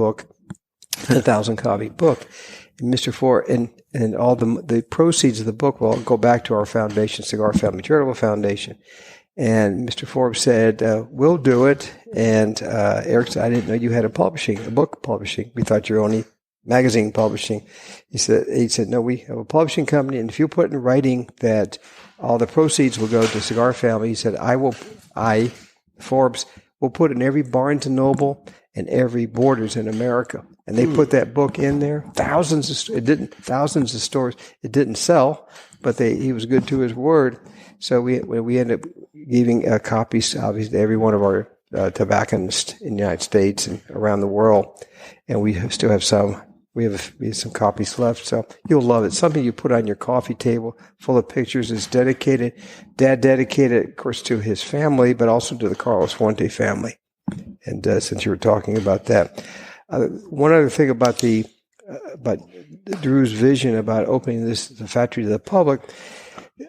copy book. And Mr. Forbes and all the proceeds of the book will go back to our foundation, Cigar Family Charitable Foundation. And Mr. Forbes said, we'll do it. And Eric said, I didn't know you had a book publishing. We thought you were only magazine publishing. He said, no, we have a publishing company. And if you put in writing that all the proceeds will go to Cigar Family, he said, Forbes, will put in every Barnes & Noble and every Borders in America. And they put that book in there. Thousands of stores. It didn't sell, but he was good to his word. So we ended up giving copies, obviously, to every one of our tobacconists in the United States and around the world. And we still have some. We have some copies left, so you'll love it. Something you put on your coffee table, full of pictures, is dedicated. Dad dedicated, of course, to his family, but also to the Carlos Fuente family. And since you were talking about that, one other thing about Drew's vision about opening the factory to the public.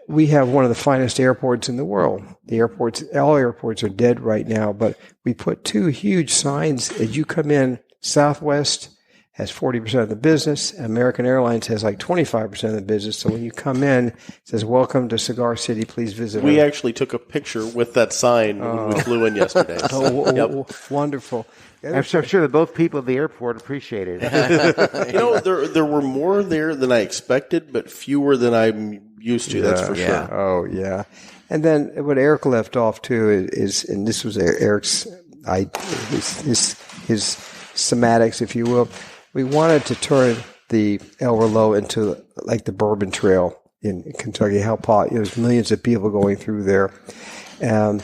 We have one of the finest airports in the world. All airports are dead right now, but we put two huge signs as you come in. Southwest has 40% of the business. American Airlines has like 25% of the business. So when you come in, it says, "Welcome to Cigar City. Please visit."
We actually took a picture with that sign when we flew in yesterday. So,
wonderful.
I'm sure that both people at the airport appreciated it.
There were more there than I expected, but fewer than I'm used to. That's for sure.
Oh, yeah. And then what Eric left off too is and this was Eric's his schematics, if you will. We wanted to turn the El Reloj into like the Bourbon Trail in Kentucky. There's millions of people going through there. Then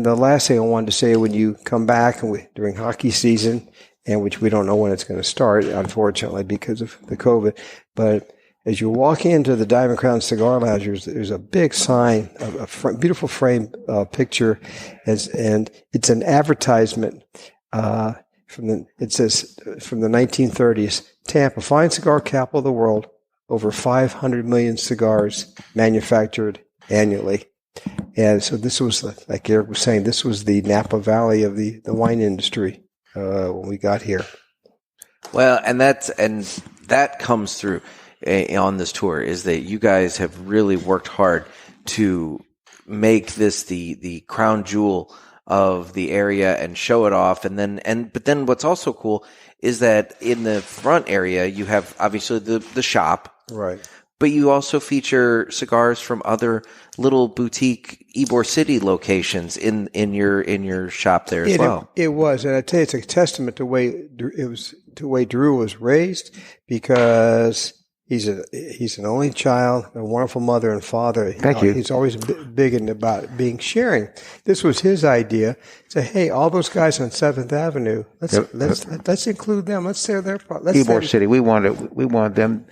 the last thing I wanted to say, when you come back during hockey season, and which we don't know when it's going to start, unfortunately, because of the COVID, but as you walk into the Diamond Crown Cigar Lounge, there's a big sign, a beautiful frame picture, and it's an advertisement. It says from the 1930s, Tampa, fine cigar capital of the world, over 500 million cigars manufactured annually. And so this was, like Eric was saying, this was the Napa Valley of the wine industry when we got here.
Well, and that comes through on this tour, is that you guys have really worked hard to make this the crown jewel of the area and show it off. But then what's also cool is that in the front area you have obviously the shop,
Right.
but you also feature cigars from other little boutique Ybor City locations in your shop there as well.
It was, and I tell you, it's a testament to the way Drew was raised, because he's an only child, a wonderful mother and father.
Thank you.
He's always big about being sharing. This was his idea. Say, hey, all those guys on 7th Avenue, let's include them. Let's share their part.
Ybor City. We wanted them.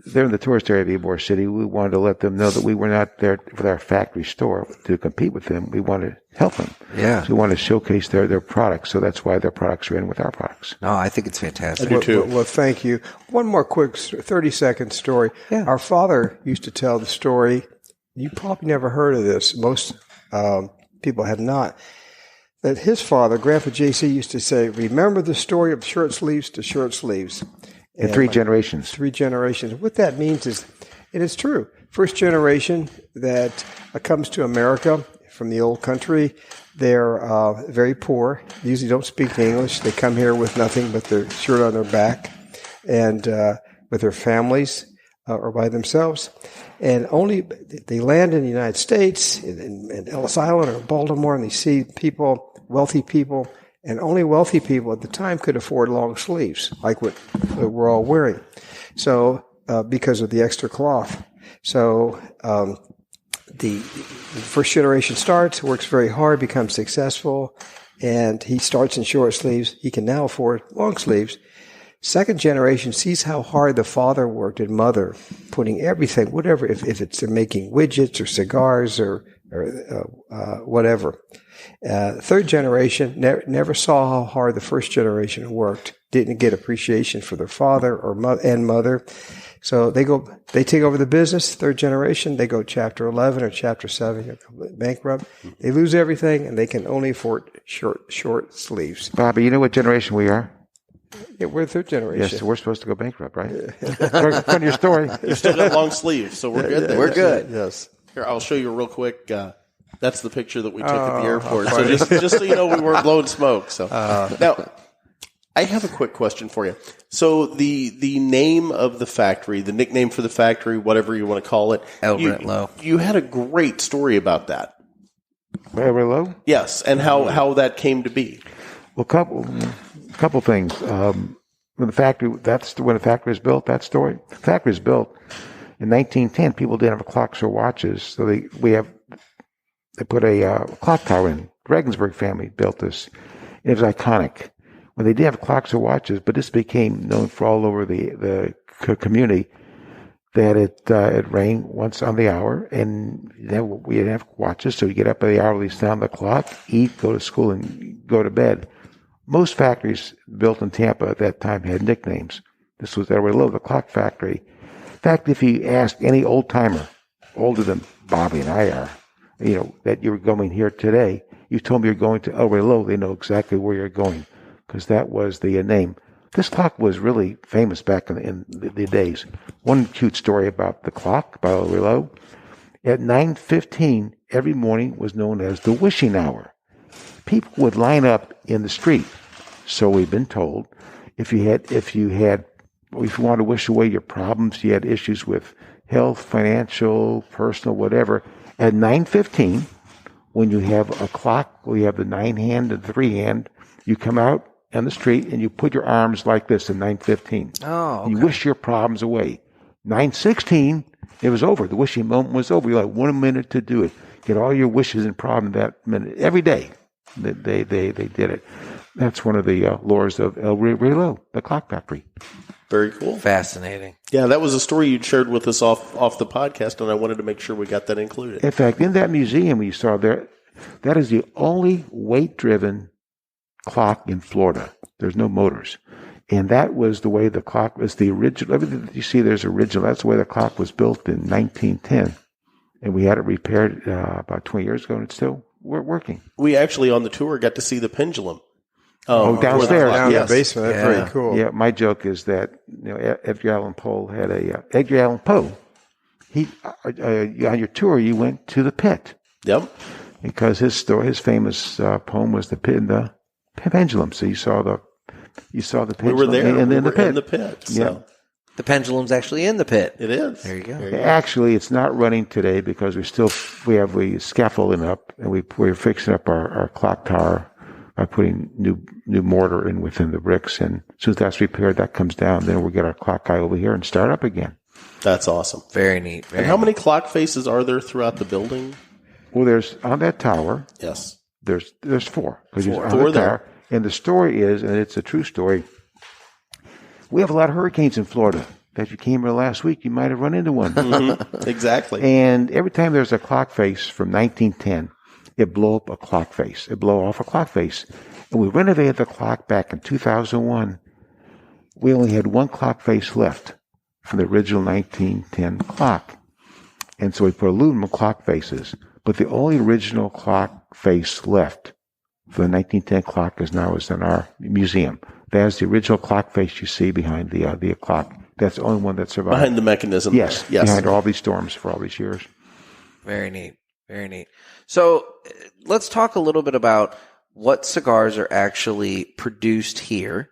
They're in the tourist area of Ybor City. We wanted to let them know that we were not there with our factory store to compete with them. We wanted to help them.
Yeah.
So we wanted to showcase their products. So that's why their products are in with our products.
No, I think it's fantastic.
I do too.
Well, thank you. One more quick 30-second story.
Yeah.
Our father used to tell the story. You probably never heard of this. Most people have not. That his father, Grandpa J.C., used to say, remember the story of shirt sleeves to shirt sleeves.
In 3 generations.
3 generations. What that means is, it is true. First generation that comes to America from the old country, they're very poor. Usually don't speak English. They come here with nothing but their shirt on their back, and with their families or by themselves. And only they land in the United States, in Ellis Island or Baltimore, and they see people, wealthy people. And only wealthy people at the time could afford long sleeves, like what we're all wearing. So, because of the extra cloth. So, the first generation starts, works very hard, becomes successful, and he starts in short sleeves. He can now afford long sleeves. Second generation sees how hard the father worked and mother, putting everything, whatever, if it's making widgets or cigars or whatever. Third generation never saw how hard the first generation worked, didn't get appreciation for their father or mother. So they take over the business. Third generation, they go chapter 11 or chapter 7, bankrupt. They lose everything, and they can only afford short sleeves.
Bobby, you know what generation we are?
Yeah, we're third generation.
Yes, so we're supposed to go bankrupt, right? From your story.
You still got long sleeves, so we're good there.
We're good.
Yes.
Here, I'll show you real quick. That's the picture that we took at the airport. So just so you know, we weren't blowing smoke. So now, I have a quick question for you. So the name of the factory, the nickname for the factory, whatever you want to call it,
El Rentlow.
You had a great story about that.
Very low?
Yes, and how that came to be.
Well, couple things. When the factory was built, that story. The factory was built in 1910. People didn't have clocks or watches, so they put a clock tower in. The Regensburg family built this. It was iconic. When they didn't have clocks or watches, but this became known for all over the community, that it rang once on the hour, and then we didn't have watches, so you get up at the hourly sound of the clock, eat, go to school, and go to bed. Most factories built in Tampa at that time had nicknames. This was El Reloj, the clock factory. In fact, if you ask any old timer, older than Bobby and I are, that you're going here today, you told me you're going to El Reloj, they know exactly where you're going, because that was the name. This clock was really famous back in the days. One cute story about the clock, about El Reloj. At 9:15 every morning was known as the wishing hour. People would line up in the street. So we've been told, if you want to wish away your problems, you had issues with health, financial, personal, whatever, at 9:15, when you have a clock, where you have the 9-hand and 3-hand, you come out on the street and you put your arms like this at 9:15.
Oh, okay.
You wish your problems away. 9:16, it was over. The wishing moment was over. You had 1 minute to do it. Get all your wishes and problems that minute. Every day, they did it. That's one of the lores of El Reloj, the clock factory.
Very cool.
Fascinating.
Yeah, that was a story you shared with us off the podcast, and I wanted to make sure we got that included.
In fact, in that museum you saw there, that is the only weight-driven clock in Florida. There's no motors. And that was the way the clock was the original. Everything that you see there's original. That's the way the clock was built in 1910. And we had it repaired about 20 years ago, and it's still working.
We actually, on the tour, got to see the pendulum.
Downstairs.
Down in
Yes.
the basement. That's very cool.
Yeah, my joke is that Edgar Allan Poe had Edgar Allan Poe. He on your tour you went to the pit.
Yep.
Because his famous poem was the pit and the pendulum. So you saw the pendulum.
We were there.
In the pit.
In the pit. So.
Yeah.
The pendulum's actually in the pit.
It is.
There you go.
Actually, it's not running today because we have scaffolding up, and we're fixing up our clock tower by putting new mortar in within the bricks. And as soon as that's repaired, that comes down. Then we'll get our clock guy over here and start up again.
That's awesome.
Very neat.
And how many clock faces are there throughout the building?
Well, there's on that tower.
Yes.
There's four.
Four there.
Tower. And the story is, and it's a true story, we have a lot of hurricanes in Florida. If you came here last week, you might have run into one.
Mm-hmm. Exactly.
And every time there's a clock face from 1910, it blow up a clock face. It blow off a clock face. And we renovated the clock back in 2001. We only had one clock face left from the original 1910 clock. And so we put aluminum clock faces. But the only original clock face left for the 1910 clock is in our museum. That's the original clock face you see behind the clock. That's the only one that survived.
Behind the mechanism.
Yes. Behind all these storms for all these years.
Very neat. Very neat. So let's talk a little bit about what cigars are actually produced here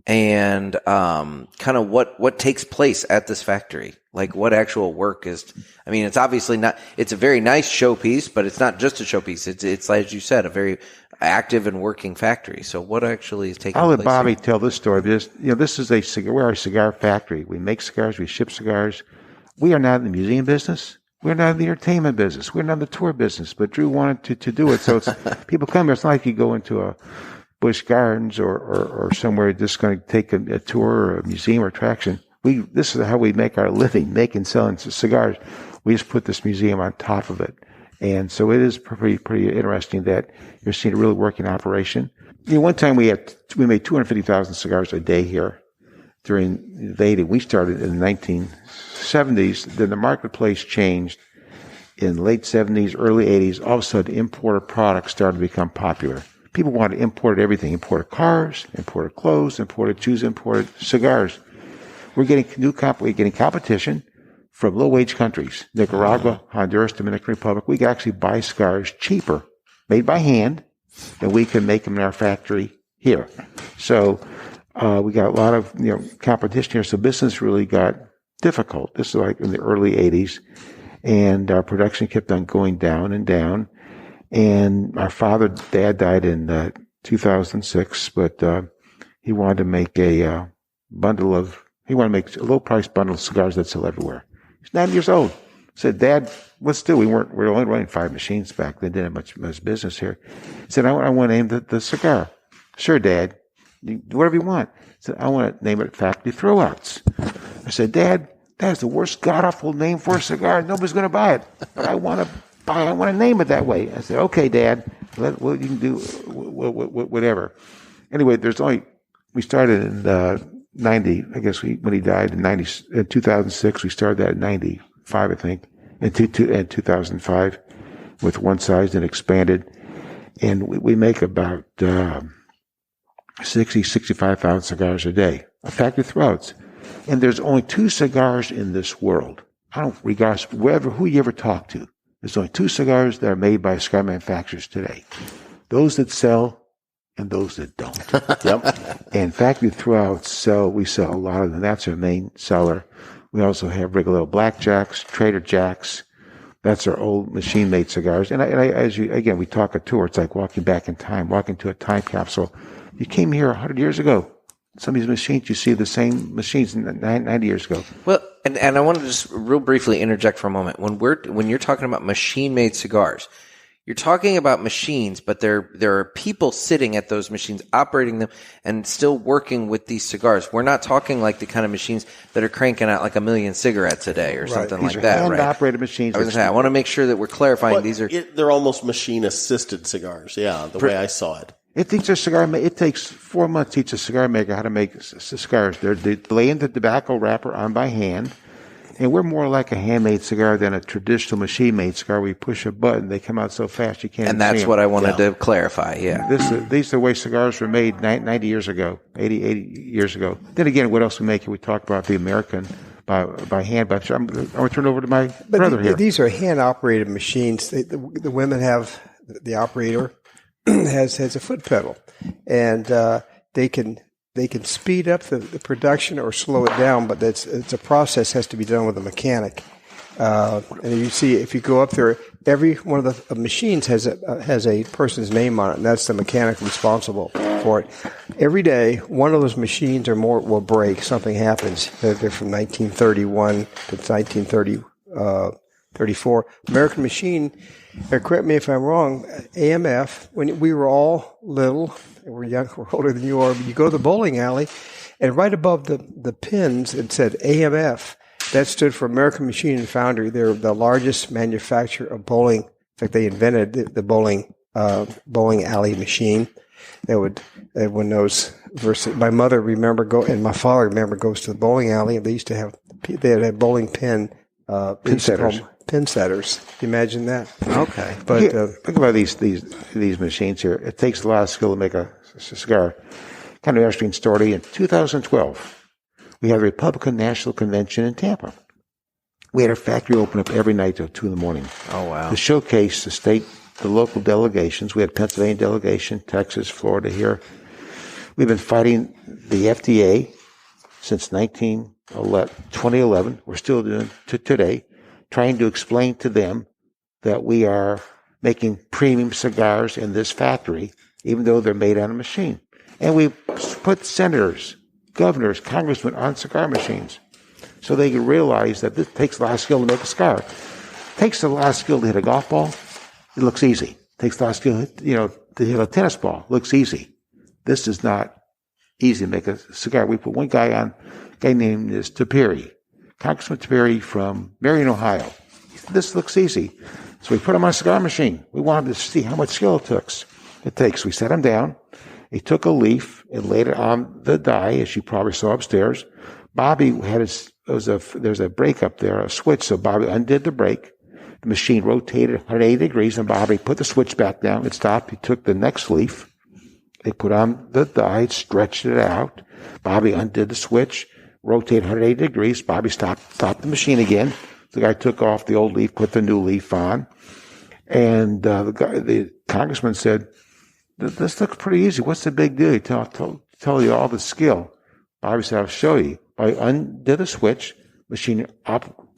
and kind of what takes place at this factory. Like what actual work is, I mean, it's obviously not, it's a very nice showpiece, but it's not just a showpiece. It's as you said, a very active and working factory. So what actually is taking place?
I'll let Bobby tell this story because, this is we're a cigar factory. We make cigars, we ship cigars. We are not in the museum business. We're not in the entertainment business. We're not in the tour business, but Drew wanted to do it. So it's, people come here. It's not like you go into a Busch Gardens or somewhere just going to take a tour or a museum or attraction. This is how we make our living, making, selling cigars. We just put this museum on top of it. And so it is pretty interesting that you're seeing a really working operation. One time we made 250,000 cigars a day here during the 80s. We started in the 1970s. Then the marketplace changed in late 70s, early 80s. All of a sudden, imported products started to become popular. People wanted imported everything: imported cars, imported clothes, imported shoes, imported cigars. We're getting competition from low-wage countries: Nicaragua, Honduras, Dominican Republic. We can actually buy cigars cheaper, made by hand, than we can make them in our factory here. So we got a lot of competition here. So business really got difficult. This is like in the early 80s, and our production kept on going down and down. And our dad died in 2006, but he wanted to make a low-price bundle of cigars that sell everywhere. He's 90 years old. I said, Dad, let's do. We were only running 5 machines back then. Didn't have much business here. He said, I want to name the cigar. Sure, Dad. Do whatever you want. He said, I want to name it Factory Throwouts. I said, Dad, that's the worst god-awful name for a cigar. Nobody's going to buy it. But I want to name it that way. I said, okay, Dad. You can do whatever. Anyway, we started in 90, I guess when he died in 2006, we started that in 95, I think, and 2005 with one size and expanded. And we make about 65,000 cigars a day, Factory Throwouts. And there's only 2 cigars in this world. Regardless who you ever talk to, there's only 2 cigars that are made by cigar manufacturers today. Those that sell and those that don't.
Yep.
And Factory Throwouts we sell a lot of them. That's our main seller. We also have Rigoletto Blackjacks, Trader Jacks. That's our old machine-made cigars. And we talk a tour. It's like walking back in time, walking to a time capsule. You came here 100 years ago. Some of these machines, you see the same machines 90 years ago.
Well, and I want to just real briefly interject for a moment. When you're talking about machine-made cigars, you're talking about machines, but there are people sitting at those machines, operating them, and still working with these cigars. We're not talking like the kind of machines that are cranking out like 1 million cigarettes a day or something like that, right?
Hand-operated machines.
I want to make sure that we're clarifying these are.
They're almost machine-assisted cigars. Yeah, the way I saw it.
It takes 4 months to teach a cigar maker how to make cigars. They lay in the tobacco wrapper on by hand, and we're more like a handmade cigar than a traditional machine-made cigar. We push a button, they come out so fast you can't.
And that's
see
what
them.
I wanted to clarify. Yeah,
These are the way cigars were made 90 years ago, 80 years ago. Then again, what else we make? We talk about the American by hand. But I'm going to turn it over to my brother here.
These are hand-operated machines. The women have the operator has a foot pedal, and they can speed up the production or slow it down. But it's a process has to be done with a mechanic. And you see, if you go up there, every one of the machines has a person's name on it, and that's the mechanic responsible for it. Every day, one of those machines or more will break. Something happens. They're from 1931 to 1934. American Machine, correct me if I'm wrong, AMF, when we were all little, we're young, we're older than you are, but you go to the bowling alley, and right above the pins, it said AMF. That stood for American Machine and Foundry. They're the largest manufacturer of bowling. In fact, they invented the bowling alley machine. Everyone knows. My mother and my father goes to the bowling alley, and they had bowling pin
setters.
Pin setters. Imagine that.
okay.
But
Think about these machines here. It takes a lot of skill to make a cigar. Kind of interesting story. In 2012, we had a Republican National Convention in Tampa. We had our factory open up every night till 2 a.m.
Oh wow.
To showcase the local delegations. We had Pennsylvania delegation, Texas, Florida here. We've been fighting the FDA since 2011. We're still doing it today, trying to explain to them that we are making premium cigars in this factory, even though they're made on a machine. And we put senators, governors, congressmen on cigar machines so they can realize that this takes a lot of skill to make a cigar. It takes a lot of skill to hit a golf ball. It looks easy. It takes a lot of skill to hit a tennis ball. It looks easy. This is not easy to make a cigar. We put one guy on, a guy named Tapiri, Congressman Tapiri from Marion, Ohio. He said, this looks easy. So we put him on a cigar machine. We wanted to see how much skill it takes. We set him down. He took a leaf and laid it on the die, as you probably saw upstairs. Bobby there's a brake up there, a switch, so Bobby undid the brake. The machine rotated 180 degrees, and Bobby put the switch back down. It stopped. He took the next leaf. They put on the die, stretched it out. Bobby undid the switch, rotated 180 degrees. Bobby stopped the machine again. The guy took off the old leaf, put the new leaf on. And the congressman said, this looks pretty easy. What's the big deal? He tell you all the skill. Bobby said, I'll show you. I undid the switch. Machine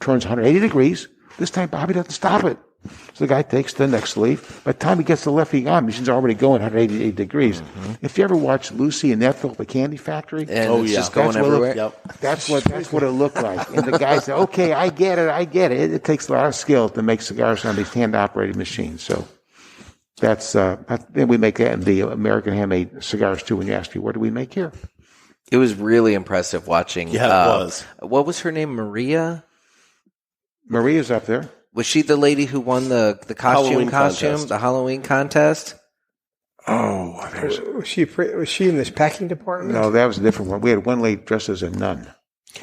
turns 180 degrees. This time, Bobby doesn't stop it. So the guy takes the next leaf. By the time he gets the left on, the machine's already going 180 degrees. Mm-hmm. If you ever watch Lucy and Ethel, the candy factory,
and it's just going everywhere.
That's what it looked like. And the guy said, "Okay, I get it. It takes a lot of skill to make cigars on these hand-operated machines." So that's then we make that in the American handmade cigars too. When you ask me, what do we make here?
It was really impressive watching.
Yeah, it was.
What was her name? Maria?
Maria's up there.
Was she the lady who won the costume,
contest.
the Halloween contest?
Oh,
was she in this packing department?
No, that was a different one. We had one lady dressed as a nun,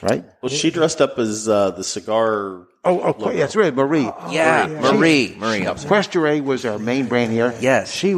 right?
Well, she dressed up as the cigar.
Oh, that's right, Marie.
Yeah, Marie.
Questere was our main brand here.
Yes.
She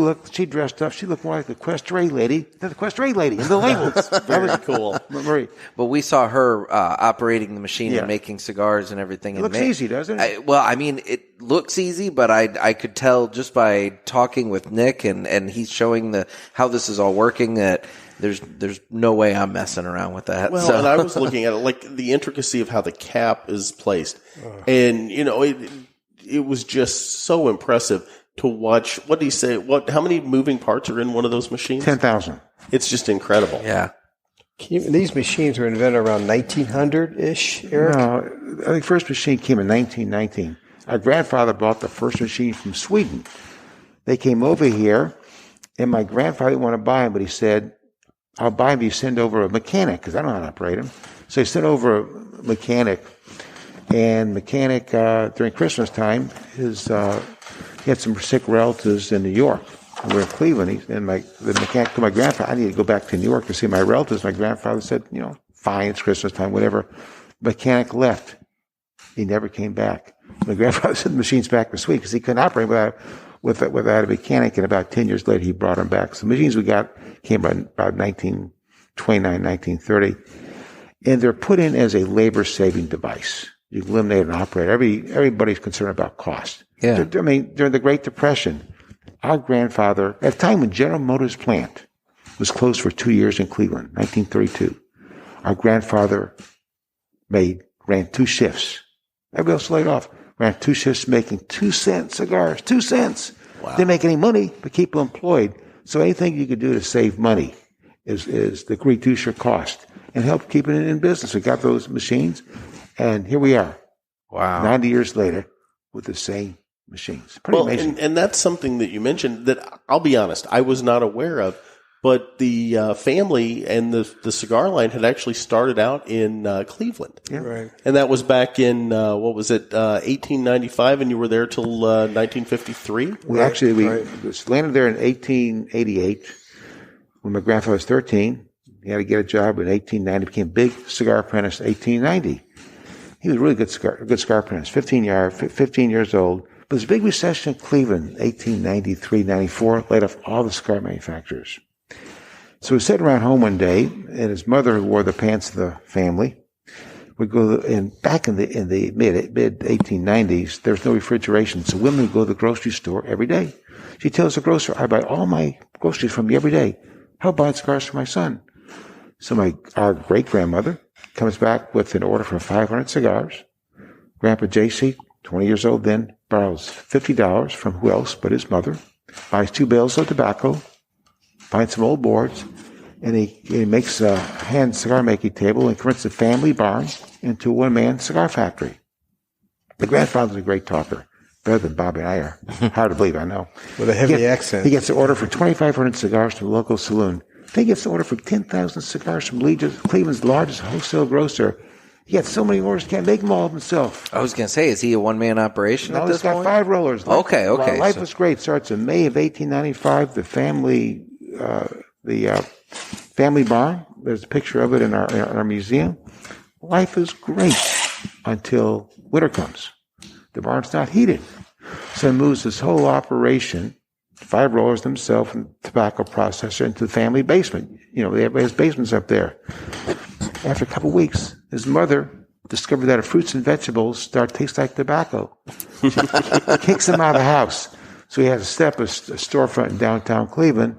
dressed up. She looked more like the Questere lady than the Questere lady in the label.
That was cool.
Marie.
But we saw her operating the machine
Yeah.
and making cigars and everything.
It looks easy, doesn't it?
It looks easy, but I could tell just by talking with Nick and he's showing how this is all working that there's no way I'm messing around with that.
Well, and I was looking at it, like the intricacy of how the cap is placed. And, it was just so impressive to watch. What do you say? How many moving parts are in one of those machines?
10,000.
It's just incredible.
Yeah.
These machines were invented around 1900-ish, Eric?
No, I think the first machine came in 1919. Our grandfather bought the first machine from Sweden. They came over here, and my grandfather didn't want to buy them, but he said, I'll buy them if you send over a mechanic, because I don't know how to operate them. So he sent over a mechanic, and during Christmas time, he had some sick relatives in New York. And we're in Cleveland, and the mechanic told my grandfather, I need to go back to New York to see my relatives. My grandfather said, fine, it's Christmas time, whatever. The mechanic left. He never came back. My grandfather sent the machines back this week because he couldn't operate without a mechanic, and about 10 years later, he brought them back. So the machines we got came about 1929, 1930, and they're put in as a labor-saving device. You eliminate an operator. Everybody's concerned about cost.
Yeah.
During the Great Depression, our grandfather, at the time when General Motors plant was closed for 2 years in Cleveland, 1932, our grandfather ran 2 shifts. Everybody else laid off. Ran 2 shifts making 2 cent cigars. 2 cents.
Wow.
Didn't make any money, but keep them employed. So anything you could do to save money is to reduce your cost and help keep it in business. We got those machines, and here we are.
Wow.
90 years later with the same machines. Pretty amazing.
And that's something that you mentioned that, I'll be honest, I was not aware of. But the family and the cigar line had actually started out in Cleveland.
Yeah.
Right.
And that was back in, 1895, and you were there till 1953?
We landed there in 1888 when my grandfather was 13. He had to get a job in 1890, became a big cigar apprentice in 1890. He was a really good cigar apprentice, 15 years old. But there's a big recession in Cleveland, 1893, 94, laid off all the cigar manufacturers. So he was sitting around home one day, and his mother wore the pants of the family. Would go back in the mid 1890s. There was no refrigeration, so women would go to the grocery store every day. She tells the grocer, "I buy all my groceries from you every day. How about buying cigars for my son?" So our great grandmother comes back with an order for 500 cigars. Grandpa J.C., 20 years old then, borrows $50 from who else but his mother, buys 2 bales of tobacco, finds some old boards, and he makes a hand cigar making table and converts the family barn into a one-man cigar factory. The grandfather's a great talker, better than Bobby and I are. Hard to believe, I know.
With a heavy accent.
He gets the order for 2,500 cigars from the local saloon. Then he gets the order for 10,000 cigars from Cleveland's largest wholesale grocer. He got so many orders, can't make them all himself.
I was going to say, is he a one-man operation at this
point?
point?
He's got 5 rollers.
Okay.
Life was great. Starts in May of 1895. The family barn. There's a picture of it in our museum. Life is great until winter comes. The barn's not heated. So he moves his whole operation, 5 rollers themselves and tobacco processor, into the family basement. Everybody has basements up there. After a couple of weeks, his mother discovered that her fruits and vegetables start to taste like tobacco. She kicks him out of the house. So he has to set up a storefront in downtown Cleveland.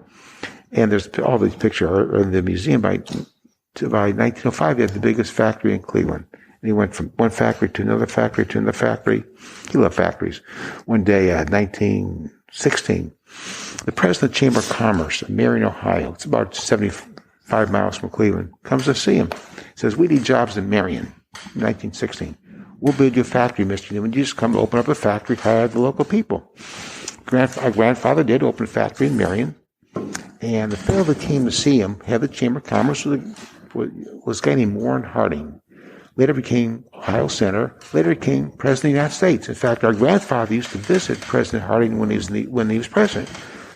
And there's all these pictures are in the museum. By 1905, he had the biggest factory in Cleveland. And he went from one factory to another factory to another factory. He loved factories. One day, 1916, the president of the Chamber of Commerce in Marion, Ohio, it's about 75 miles from Cleveland, comes to see him. Says, "We need jobs in Marion," 1916. "We'll build you a factory, Mr. Newman. You just come open up a factory, hire the local people." Our grandfather did open a factory in Marion. And the fellow that came to see him, head of the Chamber of Commerce, was a guy named Warren Harding. Later became Ohio Senator. Later became President of the United States. In fact, our grandfather used to visit President Harding when he was president.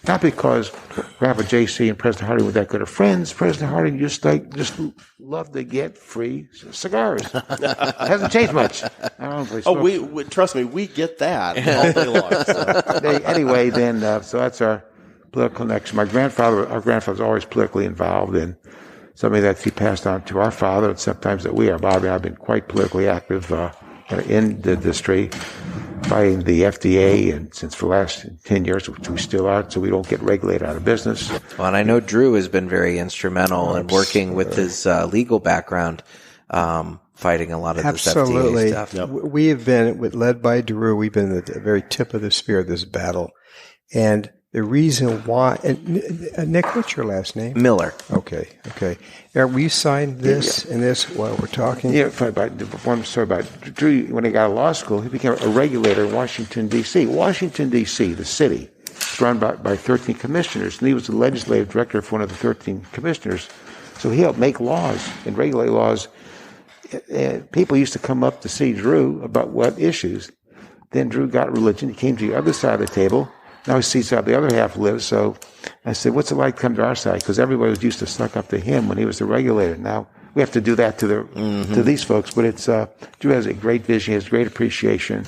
Not because Grandpa J.C. and President Harding were that good of friends. President Harding just loved to get free cigars. It hasn't changed much. I don't know if
we trust me, we get that all day long. So.
Anyway, then so that's our political connection. Our grandfather was always politically involved in something that he passed on to our father, and sometimes that we are. Bobby and I have been quite politically active in the industry, fighting the FDA, and since for the last 10 years, which we still are, so we don't get regulated out of business.
Well, and I know Drew has been very instrumental in working with his legal background, fighting a lot of this FDA stuff.
Yep. We have been, led by Drew, we've been at the very tip of the spear of this battle. And the reason why, Nick, what's your last name?
Miller.
Okay. Will you sign this and this while we're talking?
Yeah, about Drew. When he got out of law school, he became a regulator in Washington, D.C. Washington, D.C., the city, is run by 13 commissioners, and he was the legislative director for one of the 13 commissioners. So he helped make laws and regulate laws. People used to come up to see Drew about what issues. Then Drew got religion. He came to the other side of the table. Now he sees how the other half lives. So I said, what's it like to come to our side? Because everybody was used to suck up to him when he was the regulator. Now we have to do that to these folks. But it's Drew has a great vision. He has great appreciation.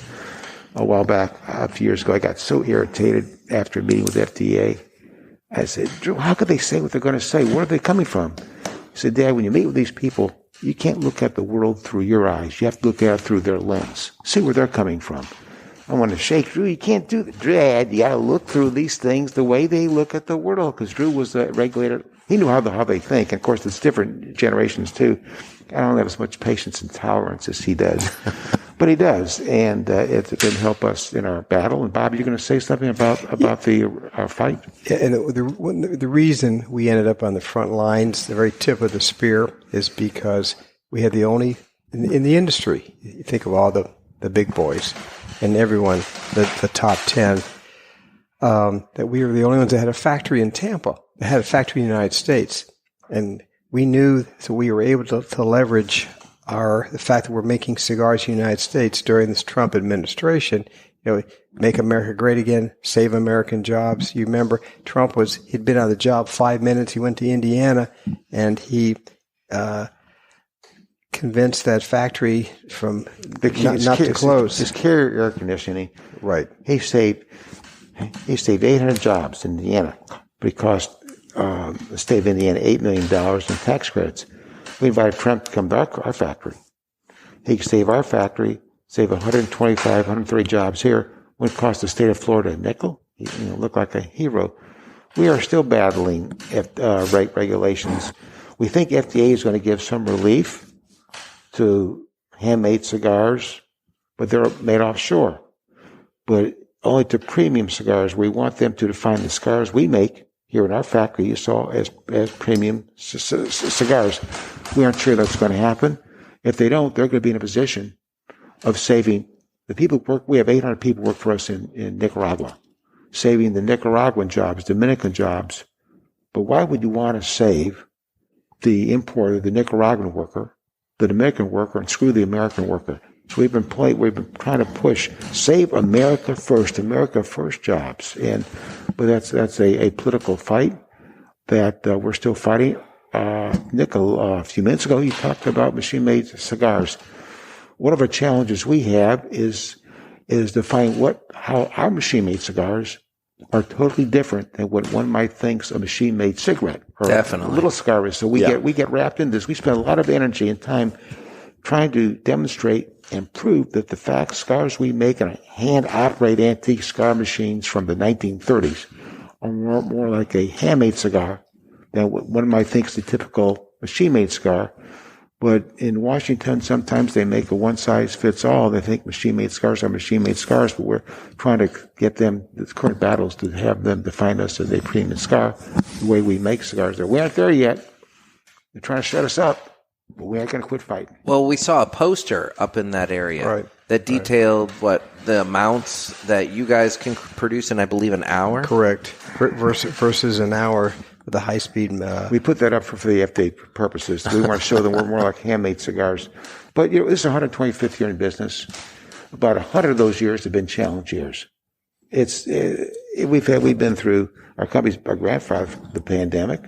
A while back, a few years ago, I got so irritated after a meeting with FDA. I said, Drew, how could they say what they're going to say? Where are they coming from? He said, Dad, when you meet with these people, you can't look at the world through your eyes. You have to look at it through their lens. See where they're coming from. I want to shake Drew. You can't do that. Dad, you got to look through these things the way they look at the world. Because Drew was a regulator. He knew how they think. And of course, it's different generations too. I don't have as much patience and tolerance as he does. But he does, and it's going to help us in our battle. And Bob, you're going to say something about our fight?
Yeah, and the reason we ended up on the front lines, the very tip of the spear, is because we had the only, in the industry, you think of all the big boys and everyone, the top 10, that we were the only ones that had a factory in Tampa, that had a factory in the United States. And we knew, so we were able to leverage the fact that we're making cigars in the United States during this Trump administration, make America great again, save American jobs. You remember Trump he'd been on the job 5 minutes. He went to Indiana and he convinced that factory from not to close.
His Carrier air conditioning.
Right.
He saved 800 jobs in Indiana, but it cost the state of Indiana $8 million in tax credits. We invited Trump to come to our factory. He could save our factory, save 125, 130 jobs here, when it cost the state of Florida a nickel. He looked like a hero. We are still battling regulations. We think FDA is going to give some relief to handmade cigars, but they're made offshore. But only to premium cigars. We want them to define the cigars we make here in our factory, you saw, as premium cigars. We aren't sure that's going to happen. If they don't, they're going to be in a position of saving the people who work. We have 800 people work for us in Nicaragua, saving the Nicaraguan jobs, Dominican jobs. But why would you want to save the importer, the Nicaraguan worker, the Dominican worker, and screw the American worker? So we've been trying to push, save America first jobs. But that's a political fight that we're still fighting. Nick, a few minutes ago, you talked about machine-made cigars. One of our challenges we have is defining how our machine-made cigars are totally different than what one might think a machine-made cigarette or
Definitely.
a little cigar is. So we get wrapped in this. We spend a lot of energy and time trying to demonstrate and prove that the cigars we make in hand-operated antique cigar machines from the 1930s are more like a handmade cigar than what one might think is the typical machine-made cigar. But in Washington, sometimes they make a one-size-fits-all. They think machine-made cigars are machine-made cigars, but we're trying to get them, the current battles, to have them define us as a premium cigar, the way we make cigars there. We aren't there yet. They're trying to shut us up. But we ain't going to quit fighting.
Well, we saw a poster up in that area that detailed the amounts that you guys can produce in, I believe, an hour?
Correct. Versus an hour with a high-speed...
We put that up for the FDA purposes. We want to show them we're more like handmade cigars. But this is 125th year in business. About 100 of those years have been challenge years. We've been through, our grandfather, the pandemic,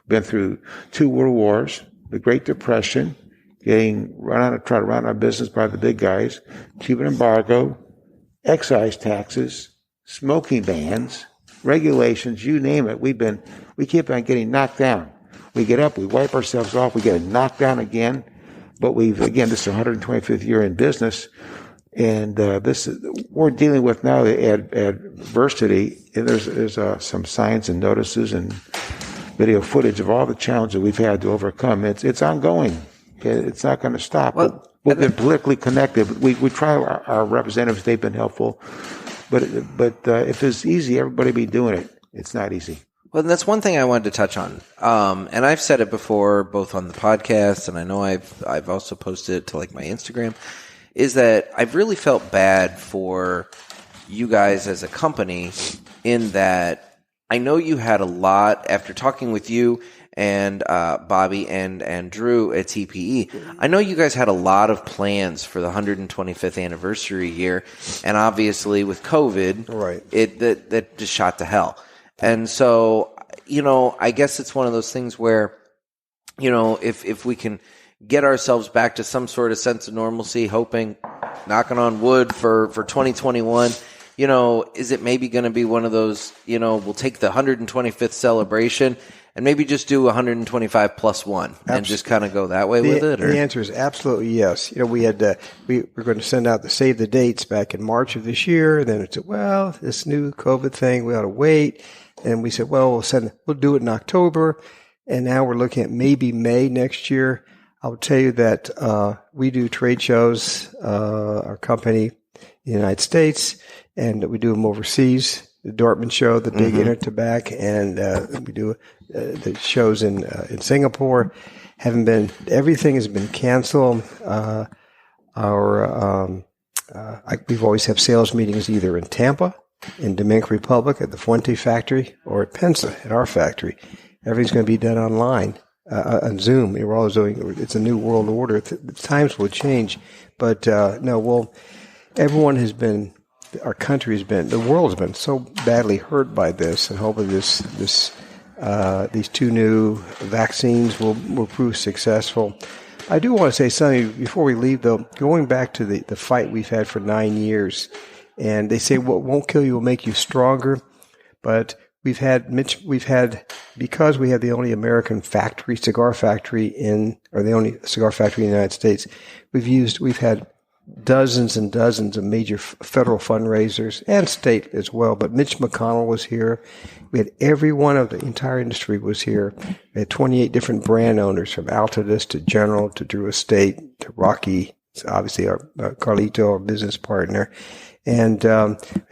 been through 2 world wars, the Great Depression, trying to run our business by the big guys, Cuban embargo, excise taxes, smoking bans, regulations, you name it. We keep on getting knocked down. We get up, we wipe ourselves off, we get knocked down again. But this is our 125th year in business, and we're dealing with now the adversity. And there's some signs and notices and video footage of all the challenges we've had to overcome. It's ongoing. It's not going to stop.
Well,
we've been politically connected. We try our representatives. They've been helpful. But if it's easy, everybody be doing it. It's not easy.
Well, that's one thing I wanted to touch on. And I've said it before, both on the podcast, and I know I've also posted it to my Instagram, is that I've really felt bad for you guys as a company in that I know you had a lot, after talking with you and Bobby and Drew at TPE. I know you guys had a lot of plans for the 125th anniversary year, and obviously with COVID,
Right.
that just shot to hell. And so, I guess it's one of those things where, if we can get ourselves back to some sort of sense of normalcy, hoping, knocking on wood for 2021, is it maybe going to be one of those, we'll take the 125th celebration and maybe just do 125 plus one and just kind of go that way with it? Or?
The answer is absolutely yes. We had we were going to send out the save the dates back in March of this year. And then it said, well, this new COVID thing, we ought to wait. And we said, well, we'll do it in October. And now we're looking at maybe May next year. I'll tell you that we do trade shows, our company in the United States, and we do them overseas. The Dortmund show, the big Intertobac, and we do the shows in Singapore. Everything has been canceled. We've always have sales meetings either in Tampa, in Dominican Republic at the Fuente factory, or at Pensa at our factory. Everything's going to be done online. On Zoom. We're always doing, it's a new world order. Times will change, but everyone has been, our country has been, the world has been so badly hurt by this, and hopefully these two new vaccines will prove successful. I do want to say something before we leave, though, going back to the fight we've had for 9 years, and they say what won't kill you will make you stronger, but because we have the only American cigar factory the only cigar factory in the United States, we've had dozens and dozens of major federal fundraisers and state as well. But Mitch McConnell was here. We had every one of the entire industry was here. We had 28 different brand owners, from Altadis to General to Drew Estate to Rocky. It's obviously our Carlito, our business partner. And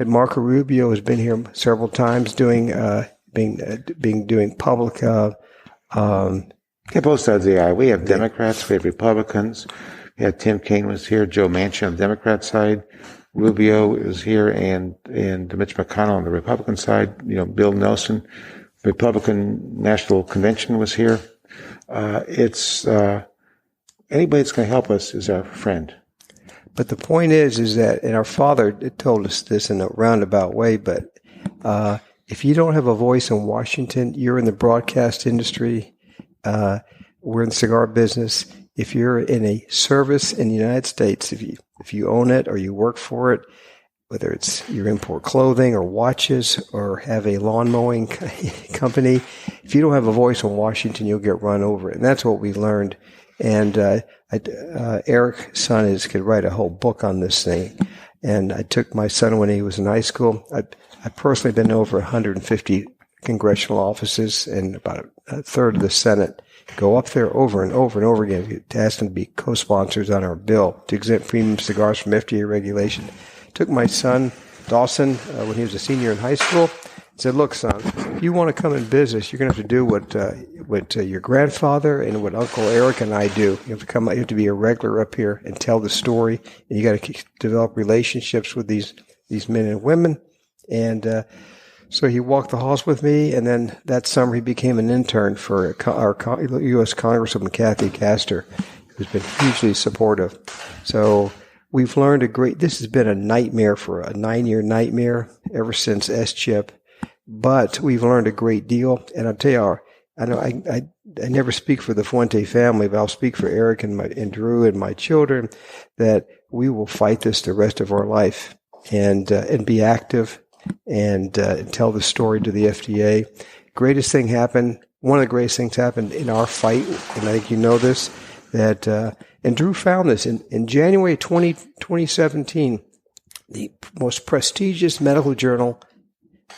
Marco Rubio has been here several times doing public.
Both sides of the aisle. We have Democrats, we have Republicans. We had Tim Kaine was here, Joe Manchin on the Democrat side, Rubio is here, and Mitch McConnell on the Republican side. Bill Nelson, Republican National Convention was here. Anybody that's going to help us is our friend.
But the point is that, and our father told us this in a roundabout way, but if you don't have a voice in Washington, you're in the broadcast industry, we're in the cigar business. If you're in a service in the United States, if you own it or you work for it, whether it's you import clothing or watches or have a lawn mowing company, if you don't have a voice in Washington, you'll get run over. And that's what we learned. And Eric Son could write a whole book on this thing. And I took my son when he was in high school. I personally been over 150 congressional offices and about a third of the Senate. Go up there over and over and over again to ask them to be co-sponsors on our bill to exempt premium cigars from FDA regulation. Took my son, Dawson, when he was a senior in high school, said, look, son, if you want to come in business, you're going to have to do what your grandfather and what Uncle Eric and I do. You have to be a regular up here and tell the story, and you got to develop relationships with these men and women. And so he walked the halls with me, and then that summer he became an intern for our U.S. Congresswoman Kathy Castor, who's been hugely supportive. So we've learned this has been a 9-year nightmare ever since SCHIP. But we've learned a great deal, and I'll tell you, I never speak for the Fuente family, but I'll speak for Eric and Drew and my children, that we will fight this the rest of our life and be active and tell the story to the FDA. One of the greatest things happened in our fight, and I think you know this, that and Drew found this in January 2017, the most prestigious medical journal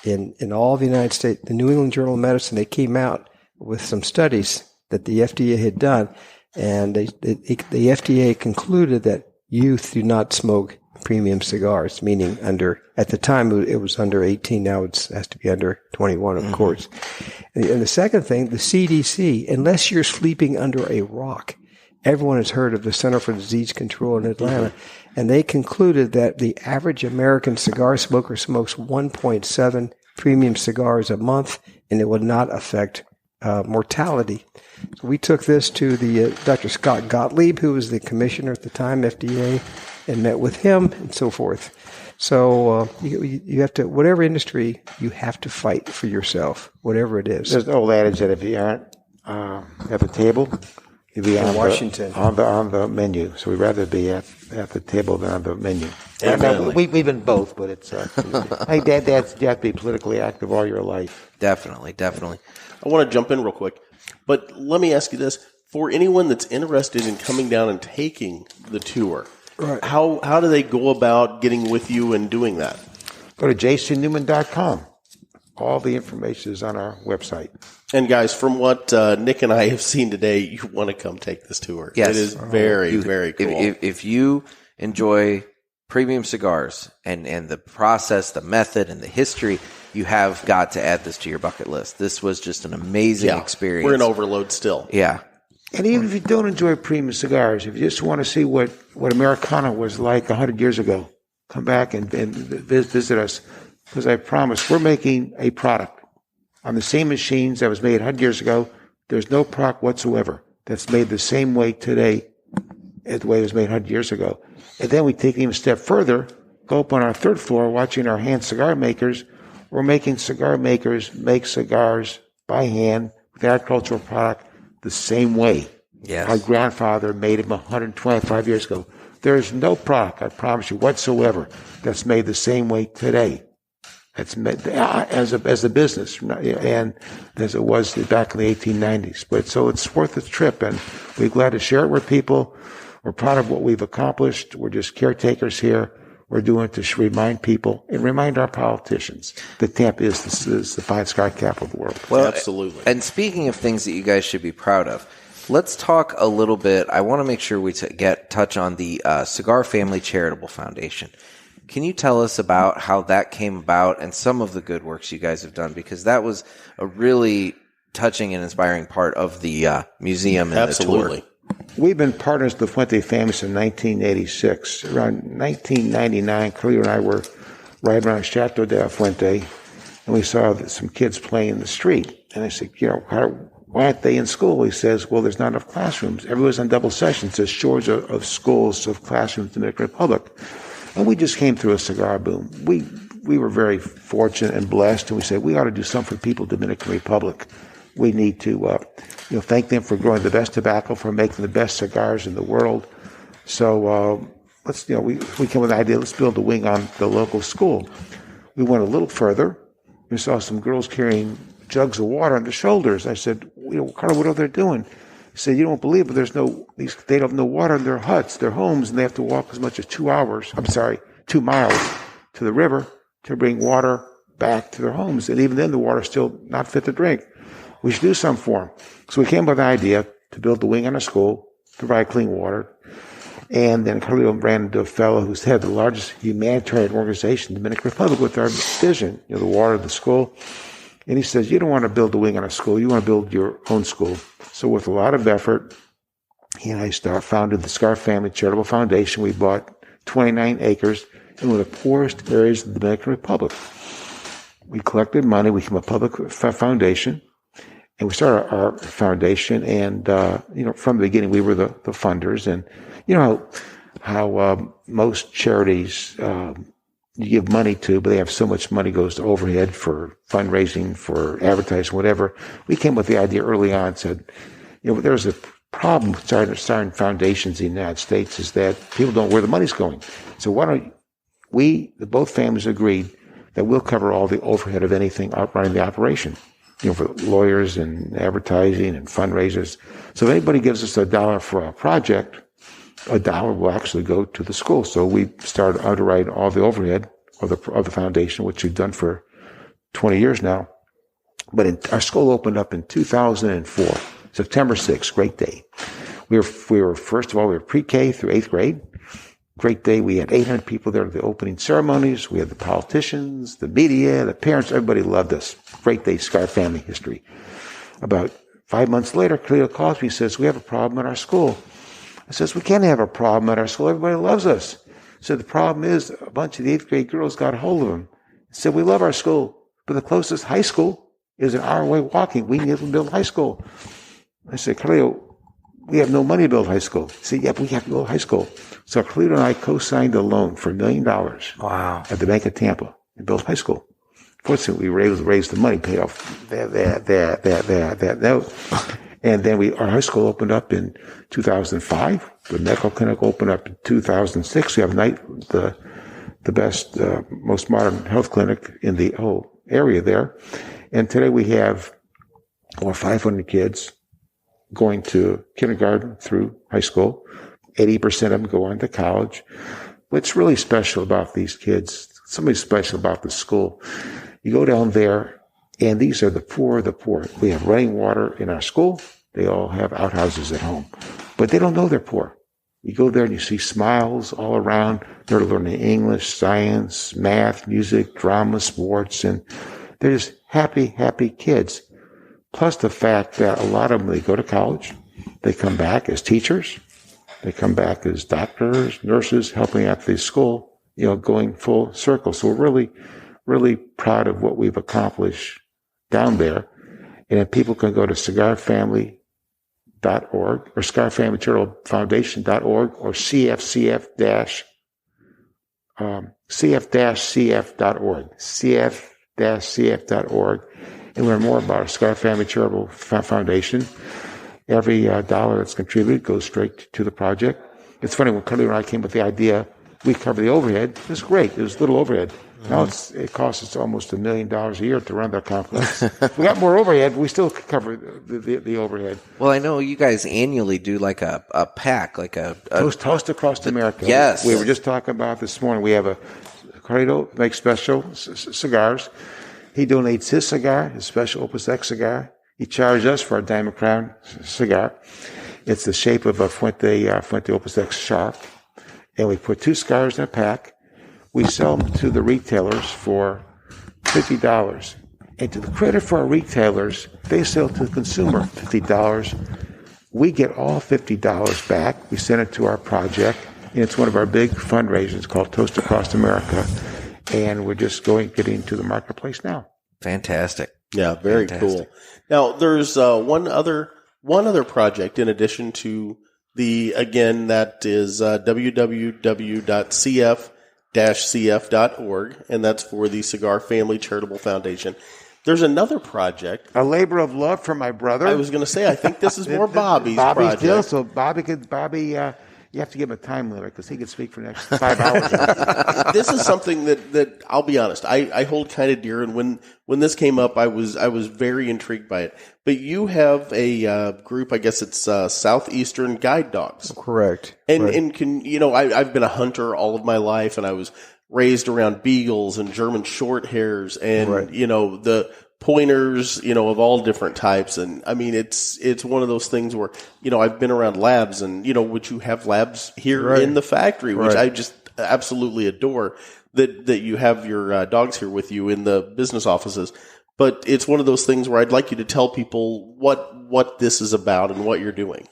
in all of the United States, the New England Journal of Medicine, they came out with some studies that the FDA had done, and the FDA concluded that youth do not smoke premium cigars, meaning at the time it was under 18, now it has to be under 21, of course. And the second thing, the CDC, unless you're sleeping under a rock, everyone has heard of the Center for Disease Control in Atlanta, and they concluded that the average American cigar smoker smokes 1.7 premium cigars a month, and it would not affect mortality. So we took this to the Dr. Scott Gottlieb, who was the commissioner at the time, FDA, and met with him and so forth. So you have to, whatever industry, you have to fight for yourself, whatever it is.
There's the old adage that if you aren't at the table, you'll be on
Washington.
on the menu. So we'd rather be at the table than on the menu. We've been both, but it's hey, Dad, you have to be politically active all your life.
Definitely.
I want to jump in real quick, but let me ask you this. For anyone that's interested in coming down and taking the tour,
right,
how do they go about getting with you and doing that?
Go to jcnewman.com. All the information is on our website.
And guys, from what Nick and I have seen today, you want to come take this tour.
Yes.
It is very, very cool.
If you enjoy premium cigars and the process, the method, and the history, you have got to add this to your bucket list. This was just an amazing experience.
We're in overload still.
Yeah.
And even if you don't enjoy premium cigars, if you just want to see what Americana was like 100 years ago, come back and visit us. Because I promise, we're making a product on the same machines that was made 100 years ago. There's no product whatsoever that's made the same way today as the way it was made 100 years ago. And then we take it even a step further, go up on our third floor, watching our hand cigar makers. We're making cigar makers make cigars by hand with agricultural product the same way.
Yes.
My grandfather made them 125 years ago. There's no product, I promise you, whatsoever that's made the same way today. That's made as a business, and as it was back in the 1890s. But so it's worth the trip, and we're glad to share it with people. We're proud of what we've accomplished. We're just caretakers here. We're doing it to remind people and remind our politicians that Tampa is the fine cigar capital of the world.
Well,
absolutely.
And speaking of things that you guys should be proud of, let's talk a little bit. I want to make sure we touch on the Cigar Family Charitable Foundation. Can you tell us about how that came about and some of the good works you guys have done? Because that was a really touching and inspiring part of the museum and the tour.
We've been partners with the Fuente family since 1986. Around 1999, Carlito and I were riding around Chateau de la Fuente, and we saw some kids playing in the street. And I said, why aren't they in school? He says, well, there's not enough classrooms. Everyone's on double sessions. There's shortage of schools, of classrooms in the Dominican Republic. And we just came through a cigar boom. We were very fortunate and blessed, and we said, we ought to do something for people in the Dominican Republic. We need to thank them for growing the best tobacco, for making the best cigars in the world. So we came with the idea, let's build a wing on the local school. We went a little further. We saw some girls carrying jugs of water on their shoulders. I said, Carla, what are they doing? He said, you don't believe it, but they don't have no water in their huts, their homes, and they have to walk as much as 2 miles to the river to bring water back to their homes. And even then, the water's still not fit to drink. We should do something for them. So we came up with the idea to build the wing on a school, provide clean water. And then Carlito ran into a fellow who's head of the largest humanitarian organization in the Dominican Republic with our vision, the water, the school. And he says, you don't want to build a wing on a school. You want to build your own school. So with a lot of effort, he and I founded the Cigar Family Charitable Foundation. We bought 29 acres in one of the poorest areas of the Dominican Republic. We collected money. We became a public foundation. And we started our foundation. And, from the beginning, we were the funders. And you know how most charities you give money to, but they have so much money goes to overhead for fundraising, for advertising, whatever. We came with the idea early on, said, there's a problem with starting foundations in the United States is that people don't know where the money's going. So why don't both families agreed that we'll cover all the overhead of anything running the operation, for lawyers and advertising and fundraisers. So if anybody gives us $1 for a project, $1 will actually go to the school. So we started underwriting all the overhead of the foundation, which we've done for 20 years now. But our school opened up in 2004, September 6th, great day. We were first of all, we were pre-K through 8th grade. Great day. We had 800 people there at the opening ceremonies. We had the politicians, the media, the parents. Everybody loved us. Great day, Cigar Family history. About 5 months later, Carlito calls me and says, we have a problem at our school. I says, we can't have a problem at our school. Everybody loves us. So the problem is a bunch of the 8th grade girls got a hold of him and said, we love our school, but the closest high school It was an hour away walking. We needed to build high school. I said, Carlito, we have no money to build high school. He said, yeah, but we have to build high school. So Carlito and I co-signed a loan for $1 million at the Bank of Tampa and built high school. Fortunately, we were able to raise the money, pay off that note. And then our high school opened up in 2005. The medical clinic opened up in 2006. We have the best, most modern health clinic in the whole area there. And today we have over 500 kids going to kindergarten through high school. 80% of them go on to college. What's really special about these kids, something special about the school, you go down there, and these are the poor of the poor. We have running water in our school. They all have outhouses at home. But they don't know they're poor. You go there and you see smiles all around. They're learning English, science, math, music, drama, sports, and they're just happy, happy kids. Plus the fact that a lot of them, they go to college. They come back as teachers. They come back as doctors, nurses, helping out the school, going full circle. So we're really, really proud of what we've accomplished down there. And if people can go to cigarfamily.org or cigarfamilycharitable-foundation.org or cf-cf.org, cf-cf.org, and learn more about our Cigar Family Charitable Foundation. Every dollar that's contributed goes straight to the project. It's funny, when Carlito and I came with the idea, we cover the overhead. It was great. It was little overhead. Now it costs us almost $1 million a year to run that complex. We got more overhead, but we still cover the overhead.
Well, I know you guys annually do like a pack, like a
Toast Across America.
Yes.
We were just talking about this morning. We have Carlito makes special cigars. He donates his cigar, his special Opus X cigar. He charged us for our Diamond Crown cigar. It's the shape of a Fuente Opus X shark. And we put 2 cigars in a pack. We sell them to the retailers for $50. And to the credit for our retailers, they sell to the consumer $50. We get all $50 back. We send it to our project. And it's one of our big fundraisers called Toast Across America. And we're just getting to the marketplace now.
Fantastic.
Yeah, very cool. Now, there's one other project in addition to that is www.cf-cf.org, and that's for the Cigar Family Charitable Foundation. There's another project.
A labor of love for my brother.
I was going to say, I think this is more Bobby's project.
Deal, so Bobby, you have to give him a time limit because he could speak for the next 5 hours.
This is something that I'll be honest, I hold kind of dear, and when this came up, I was very intrigued by it. But you have a group, I guess it's Southeastern Guide Dogs,
Correct.
and
Right.
and can I've been a hunter all of my life, and I was raised around beagles and German short hairs, and
Right.
the pointers, of all different types. And I mean, it's one of those things where, I've been around labs, and, would you have labs here
Right.
in the factory, which
Right.
I just absolutely adore that you have your dogs here with you in the business offices. But it's one of those things where I'd like you to tell people what this is about and what you're doing.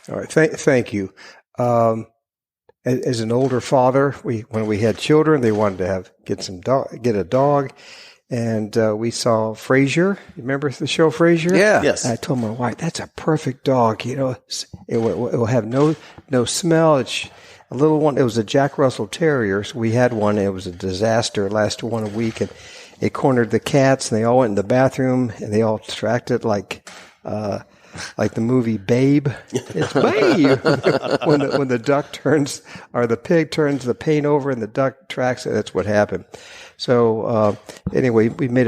All right. Thank you. As an older father, when we had children, they wanted to get a dog. And we saw Frasier. Remember the show Frasier?
Yeah.
Yes.
I told my wife, that's a perfect dog. It will have no smell. It's a little one. It was a Jack Russell Terrier. So we had one. It was a disaster. It lasted 1 week, and it cornered the cats, and they all went in the bathroom, and they all tracked it like the movie Babe. It's Babe. when the duck turns, or the pig turns the paint over and the duck tracks it, that's what happened. So anyway, we made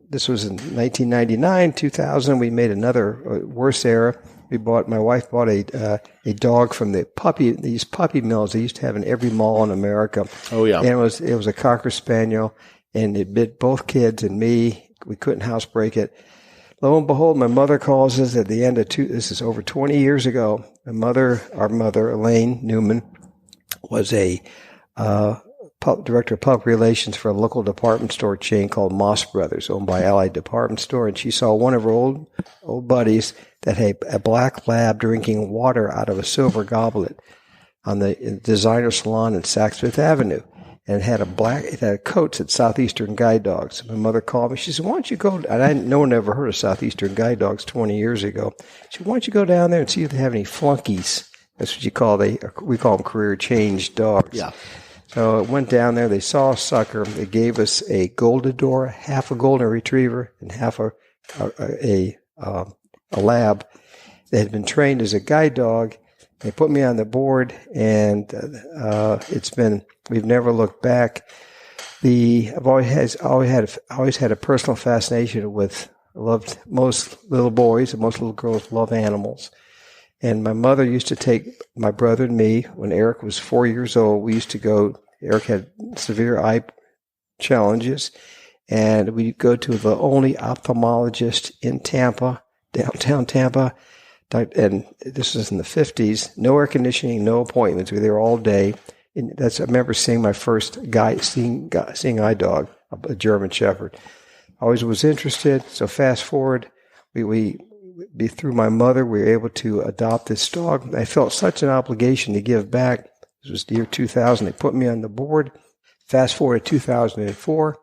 this was in 1999, 2000. We made another worse error. My wife bought a dog from these puppy mills they used to have in every mall in America.
Oh yeah.
And it was a Cocker Spaniel, and it bit both kids and me. We couldn't housebreak it. Lo and behold, my mother calls us at the end of this is over 20 years ago. Our mother, Elaine Newman, was a director of public relations for a local department store chain called Moss Brothers, owned by Allied Department Store. And she saw one of her old buddies that had a black lab drinking water out of a silver goblet on the designer salon at Saks Fifth Avenue. and it had a coat that said Southeastern Guide Dogs. My mother called me. She said, "Why don't you go?" And no one ever heard of Southeastern Guide Dogs 20 years ago. She said, "Why don't you go down there and see if they have any flunkies?" That's what we call them career change dogs.
Yeah.
So I went down there. They saw a sucker. They gave us a Goldador, half a golden retriever, and half a lab that had been trained as a guide dog. They put me on the board, and we've never looked back. I've always had a personal fascination with. I loved most little boys and most little girls love animals. And my mother used to take my brother and me, when Eric was 4 years old, we used to go, Eric had severe eye challenges, and we'd go to the only ophthalmologist in Tampa, downtown Tampa, and this was in the 50s, no air conditioning, no appointments. We were there all day. And I remember seeing my first seeing eye dog, a German Shepherd. I always was interested, so fast forward, through my mother, we were able to adopt this dog. I felt such an obligation to give back. This was the year 2000. They put me on the board. Fast forward to 2004.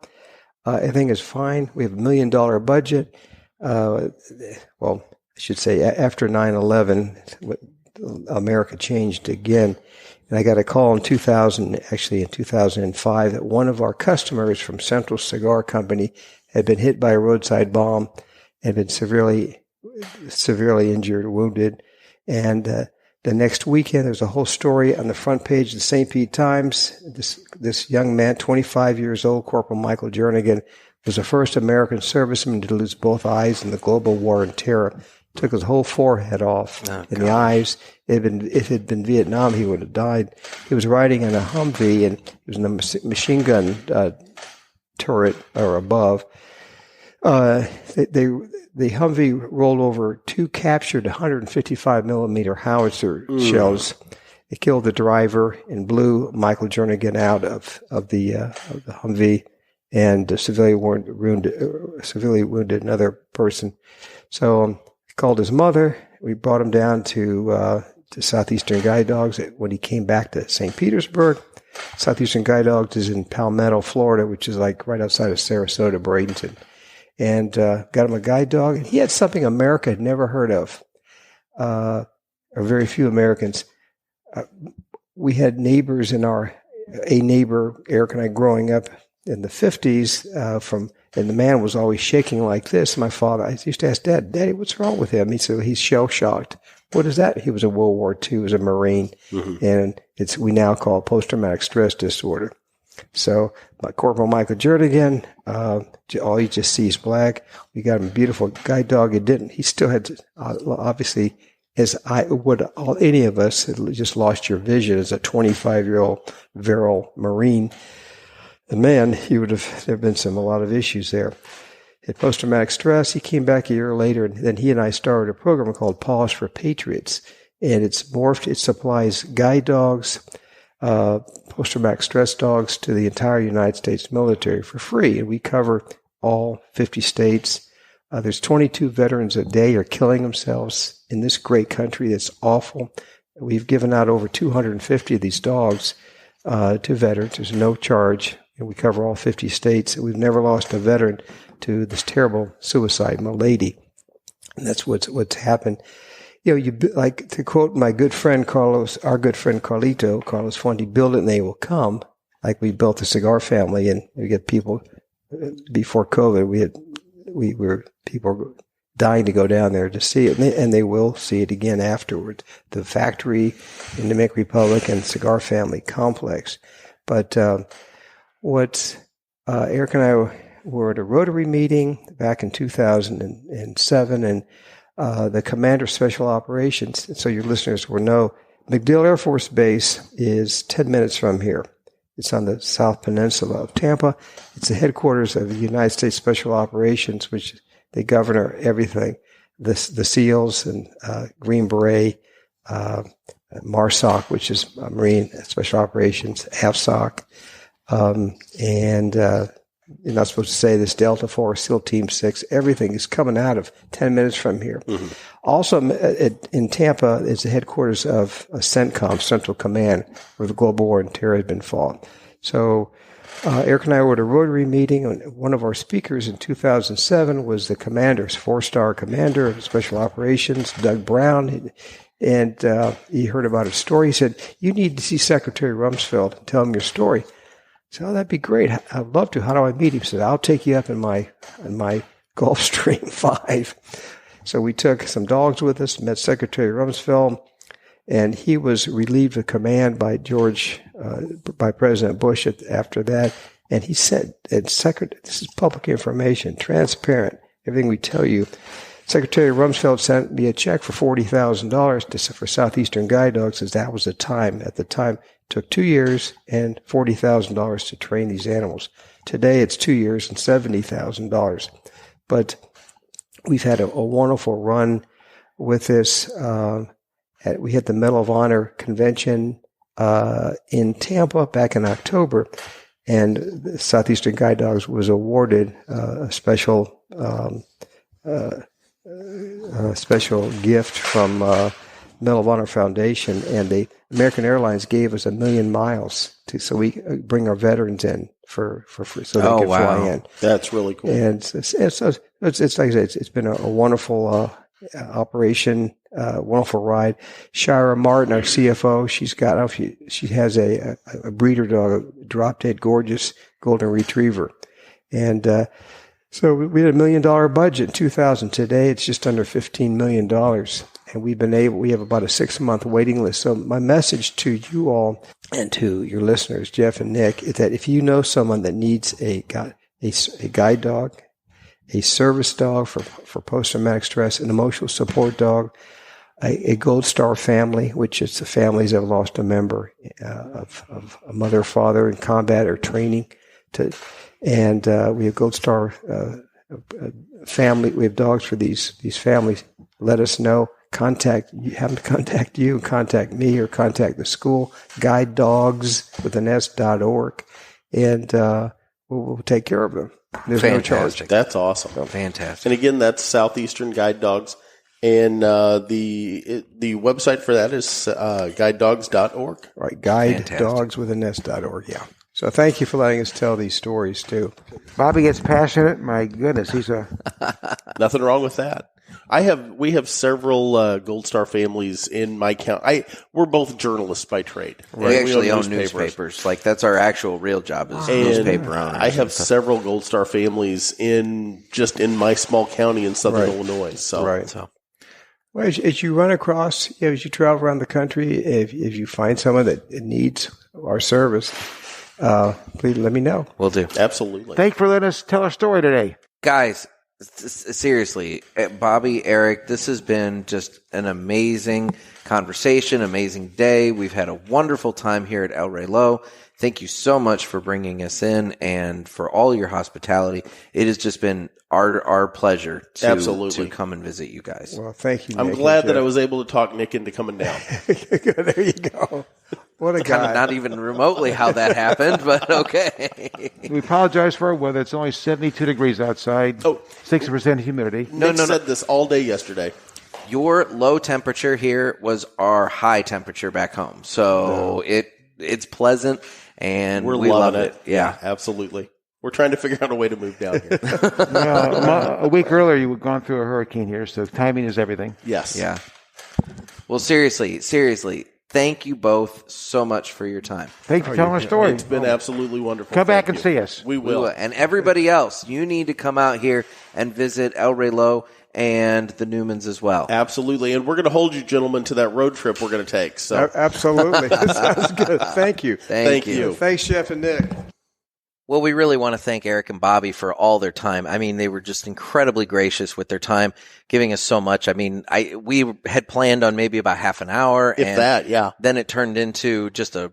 Everything is fine. We have $1 million budget. Well, I should say after 9/11, America changed again. And I got a call in 2005, that one of our customers from Central Cigar Company had been hit by a roadside bomb and been severely injured or wounded. And the next weekend, there's a whole story on the front page of the St. Pete Times. This young man, 25 years old, Corporal Michael Jernigan, was the first American serviceman to lose both eyes in the global war on terror. Took his whole forehead off and the eyes. If it had been Vietnam, he would have died. He was riding in a Humvee, and he was in a machine gun turret or above. The Humvee rolled over two captured 155 millimeter howitzer shells. It killed the driver and blew Michael Jernigan out of the Humvee, and severely wounded another person. So he called his mother. We brought him down to Southeastern Guide Dogs when he came back to St. Petersburg. Southeastern Guide Dogs is in Palmetto, Florida, which is like right outside of Sarasota, Bradenton. And got him a guide dog. And he had something America had never heard of, or very few Americans. We had neighbors a neighbor, Eric and I, growing up in the 50s, and the man was always shaking like this. My father, I used to ask Daddy, what's wrong with him? He said, he's shell-shocked. What is that? He was in World War II, he was a Marine, and we now call it post-traumatic stress disorder. So, Corporal Michael Jernigan, all you just see is black. We got him a beautiful guide dog. He still had, obviously, any of us had just lost your vision as a 25-year-old virile Marine. And man, there have been a lot of issues there. Had post-traumatic stress. He came back a year later, and then he and I started a program called Paws for Patriots. And it's morphed. It supplies guide dogs, post-traumatic stress dogs to the entire United States military for free. And we cover all 50 states. There's 22 veterans a day are killing themselves in this great country that's awful. We've given out over 250 of these dogs to veterans. There's no charge. And we cover all 50 states. We've never lost a veteran to this terrible suicide, malady. And that's what's happened. You like to quote my good friend Carlos, our good friend Carlos Fuente, build it and they will come. Like we built the Cigar Family, and we get people before COVID. People were dying to go down there to see it, and they will see it again afterwards. The factory in Dominican Republic and Cigar Family complex. But Eric and I were at a Rotary meeting back in 2007, and the Commander of Special Operations, so your listeners will know, MacDill Air Force Base is 10 minutes from here. It's on the South Peninsula of Tampa. It's the headquarters of the United States Special Operations, which they govern everything. The SEALs and Green Beret, MARSOC, which is Marine Special Operations, AFSOC, and you're not supposed to say this, Delta Force, SEAL Team 6, everything is coming out of 10 minutes from here. Mm-hmm. Also, in Tampa is the headquarters of CENTCOM, Central Command, where the global war on terror has been fought. So Eric and I were at a Rotary meeting, and one of our speakers in 2007 was the commander, 4-star commander of Special Operations, Doug Brown. And he heard about his story. He said, "You need to see Secretary Rumsfeld and tell him your story." I said, "Oh, that'd be great. I'd love to. How do I meet him?" He said, "I'll take you up in my Gulfstream 5. So we took some dogs with us, met Secretary Rumsfeld, and he was relieved of command by by President Bush after that. And he said, this is public information, transparent, everything we tell you. Secretary Rumsfeld sent me a check for $40,000 for Southeastern Guide Dogs, as that was the time. At the time, it took 2 years and $40,000 to train these animals. Today, it's 2 years and $70,000. But we've had a wonderful run with this. We had the Medal of Honor convention in Tampa back in October, and the Southeastern Guide Dogs was awarded a special gift from Medal of Honor Foundation, and the American Airlines gave us 1 million miles so we bring our veterans in for free, so they can fly in.
That's really cool.
And it's like I said, it's been a wonderful operation, wonderful ride. Shira Martin, our CFO, she has a breeder dog, a drop-dead gorgeous golden retriever, and so we had $1 million budget in 2000. Today, it's just under $15 million. And we have about a 6-month waiting list. So my message to you all and to your listeners, Jeff and Nick, is that if you know someone that needs a guide dog, a service dog for post-traumatic stress, an emotional support dog, a Gold Star family, which is the families that have lost a member of a mother or father in combat or training, and we have Gold Star family. We have dogs for these families. Let us know. Have them contact you, contact me, or contact the school. GuideDogs.org, and we'll take care of them. There's no charge.
That's awesome.
Fantastic.
And again, that's Southeastern Guide Dogs, and the website for that is GuideDogs.org.
Right, GuideDogs.org. Yeah. So thank you for letting us tell these stories too.
Bobby gets passionate. My goodness, he's a
nothing wrong with that. We have several Gold Star families in my county. We're both journalists by trade.
Right? We actually own newspapers. Like, that's our actual real job is newspaper owners.
I have several Gold Star families in my small county in Southern Illinois. So.
Well, as you run across, as you travel around the country, if you find someone that needs our service, please let me know.
Will do.
Absolutely.
Thank you for letting us tell our story today.
Guys, seriously, Bobby, Eric, this has been just an amazing conversation, amazing day. We've had a wonderful time here at El Rey Lo. Thank you so much for bringing us in and for all your hospitality. It has just been our pleasure to come and visit you guys.
Well, thank you, Nick.
I'm glad that I was able to talk Nick into coming down.
There you go. What a guy.
Kind of not even remotely how that happened, but okay.
We apologize for our weather. It's only 72 degrees outside, 60% humidity.
Nick said this all day yesterday.
Your low temperature here was our high temperature back home. So it's pleasant, and we love it. Yeah,
absolutely. We're trying to figure out a way to move down here.
A week earlier, you had gone through a hurricane here, so timing is everything.
Yes.
Yeah. Well, seriously, thank you both so much for your time.
Thanks for telling our story.
It's been absolutely wonderful.
Come back and see us.
We will.
And everybody else, you need to come out here and visit El Rey Lo and the Newmans as well.
Absolutely. And we're going to hold you gentlemen to that road trip we're going to take. So
absolutely. That sounds good. Thank you.
Thank you.
Thanks, Jeff and Nick.
Well, we really want to thank Eric and Bobby for all their time. I mean, they were just incredibly gracious with their time, giving us so much. I mean, we had planned on maybe about half an hour. Then it turned into just a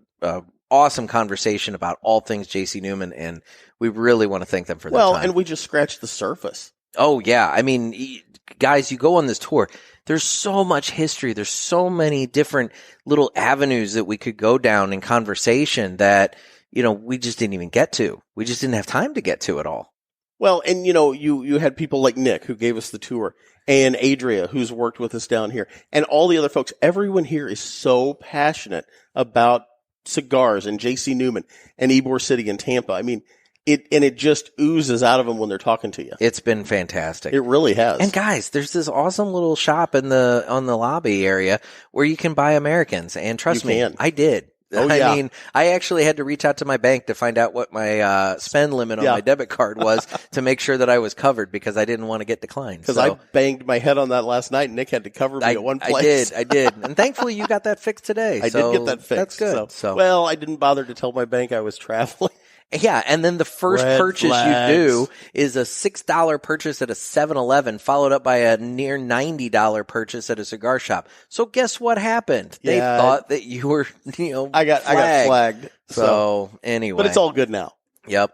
awesome conversation about all things J.C. Newman, and we really want to thank them for their time.
Well, and we just scratched the surface.
Oh, yeah. I mean, guys, you go on this tour. There's so much history. There's so many different little avenues that we could go down in conversation that we just didn't even get to. We just didn't have time to get to it all.
Well, and you had people like Nick who gave us the tour, and Adria who's worked with us down here, and all the other folks. Everyone here is so passionate about cigars and J.C. Newman and Ybor City in Tampa. I mean, it just oozes out of them when they're talking to you.
It's been fantastic.
It really has.
And guys, there's this awesome little shop on the lobby area where you can buy Americans. And trust me, I did.
Oh, yeah.
I mean, I actually had to reach out to my bank to find out what my spend limit on my debit card was to make sure that I was covered because I didn't want to get declined.
Because I banged my head on that last night and Nick had to cover me at one place.
I did. And thankfully you got that fixed today.
I did get that fixed.
That's good. So,
well, I didn't bother to tell my bank I was traveling.
Yeah, and then the first purchase you do is a $6 purchase at a 7-Eleven, followed up by a near $90 purchase at a cigar shop. So guess what happened? They thought that you were,
I got flagged.
So anyway,
but it's all good now.
Yep.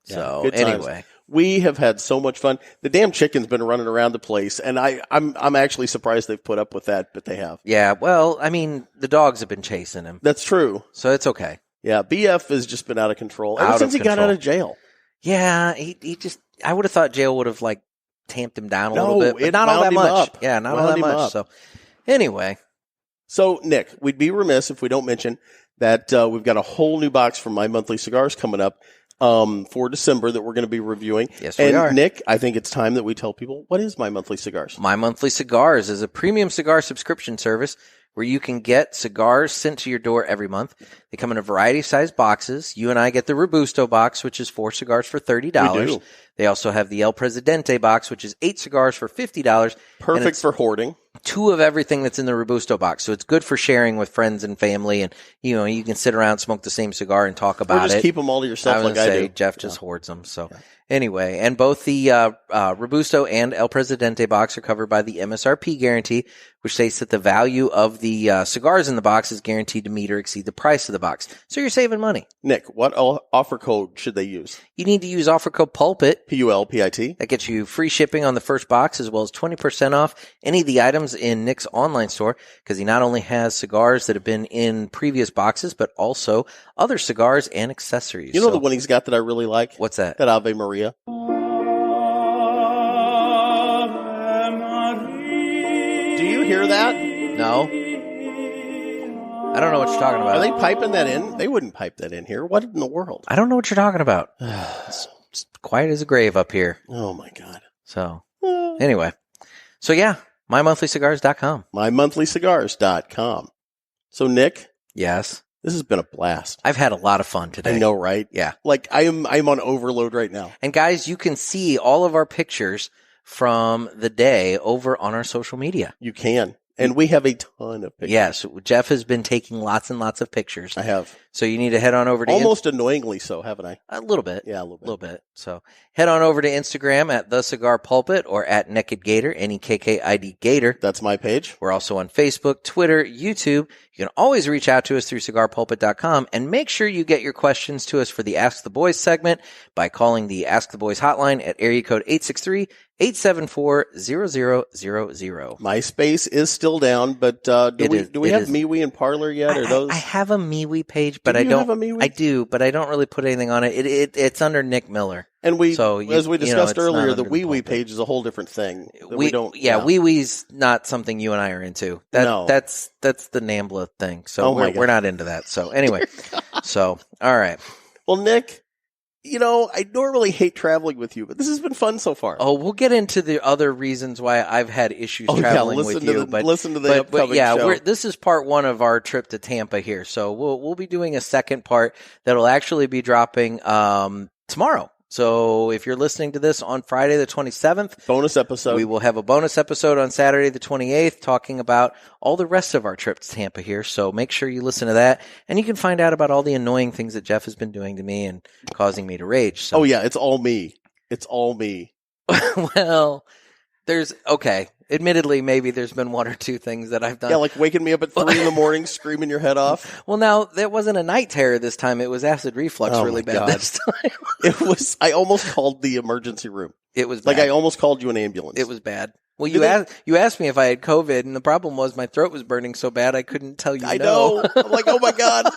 Yeah,
so anyway,
we have had so much fun. The damn chicken's been running around the place, and I'm actually surprised they've put up with that, but they have.
Yeah. Well, I mean, the dogs have been chasing him.
That's true.
So it's okay.
Yeah, BF has just been out of control ever since he got out of jail.
Yeah, he just, I would have thought jail would have like tamped him down a little bit, but not all that much. Yeah, not all that much. So anyway.
So Nick, we'd be remiss if we don't mention that we've got a whole new box from My Monthly Cigars coming up for December that we're going to be reviewing.
Yes, we are.
Nick, I think it's time that we tell people, what is My Monthly Cigars?
My Monthly Cigars is a premium cigar subscription service where you can get cigars sent to your door every month. They come in a variety of size boxes. You and I get the Robusto box, which is 4 cigars for $30.
We do.
They also have the El Presidente box, which is 8 cigars for $50.
Perfect for hoarding.
2 of everything that's in the Robusto box. So it's good for sharing with friends and family. And, you can sit around, smoke the same cigar and talk about it.
Or just keep them all to yourself like I do.
Jeff just hoards them. So anyway, and both the Robusto and El Presidente box are covered by the MSRP guarantee, which states that the value of the cigars in the box is guaranteed to meet or exceed the price of the box. So you're saving money.
Nick, what offer code should they use?
You need to use offer code PULPIT.
PULPIT.
That gets you free shipping on the first box as well as 20% off any of the items in Nick's online store because he not only has cigars that have been in previous boxes, but also other cigars and accessories.
You know the one he's got that I really like?
What's that?
That Ave Maria. Do you hear that?
No. I don't know what you're talking about.
Are they piping that in? They wouldn't pipe that in here. What in the world?
I don't know what you're talking about. It's quiet as a grave up here.
Oh, my God.
So, anyway. So, yeah, mymonthlycigars.com.
mymonthlycigars.com. So, Nick?
Yes?
This has been a blast.
I've had a lot of fun today.
I know, right?
Yeah.
Like, I'm on overload right now.
And, guys, you can see all of our pictures from the day over on our social media.
You can. And we have a ton of pictures.
Yes. Jeff has been taking lots and lots of pictures.
I have.
So you need to head on over to
almost annoyingly so, haven't I?
A little bit.
Yeah, a little bit.
So head on over to Instagram at The Cigar Pulpit or at Naked Gator, NEKKID Gator.
That's my page.
We're also on Facebook, Twitter, YouTube. You can always reach out to us through cigarpulpit.com and make sure you get your questions to us for the Ask the Boys segment by calling the Ask the Boys hotline at area code 863-874-0000.
MySpace is still down, but do we have MeWe and Parler yet? Or those?
I have a MeWe page, but
do
I don't.
Have a MeWe?
I do, but I don't really put anything on it. It's under Nick Miller.
And as we discussed earlier, the WeWe page is a whole different thing. We don't.
Yeah, WeWe's not something you and I are into. That's the NAMBLA thing. So we're not into that. So anyway, all right.
Well, Nick, I normally hate traveling with you, but this has been fun so far.
Oh, we'll get into the other reasons why I've had issues traveling with you.
Listen to the upcoming show.
This is part 1 of our trip to Tampa here. So we'll be doing a second part that'll actually be dropping tomorrow. So if you're listening to this on Friday the 27th,
bonus episode.
We will have a bonus episode on Saturday the 28th talking about all the rest of our trip to Tampa here. So make sure you listen to that, and you can find out about all the annoying things that Jeff has been doing to me and causing me to rage. So.
Oh yeah, it's all me. It's all me.
Well, admittedly, maybe there's been 1 or 2 things that I've done.
Yeah, like waking me up at 3 in the morning, screaming your head off.
Well, now, that wasn't a night terror this time. It was acid reflux really bad this time.
I almost called the emergency room.
It was bad.
Like I almost called you an ambulance.
It was bad. Well, you asked me if I had COVID, and the problem was my throat was burning so bad I couldn't tell you.
I know. I'm like, oh my God.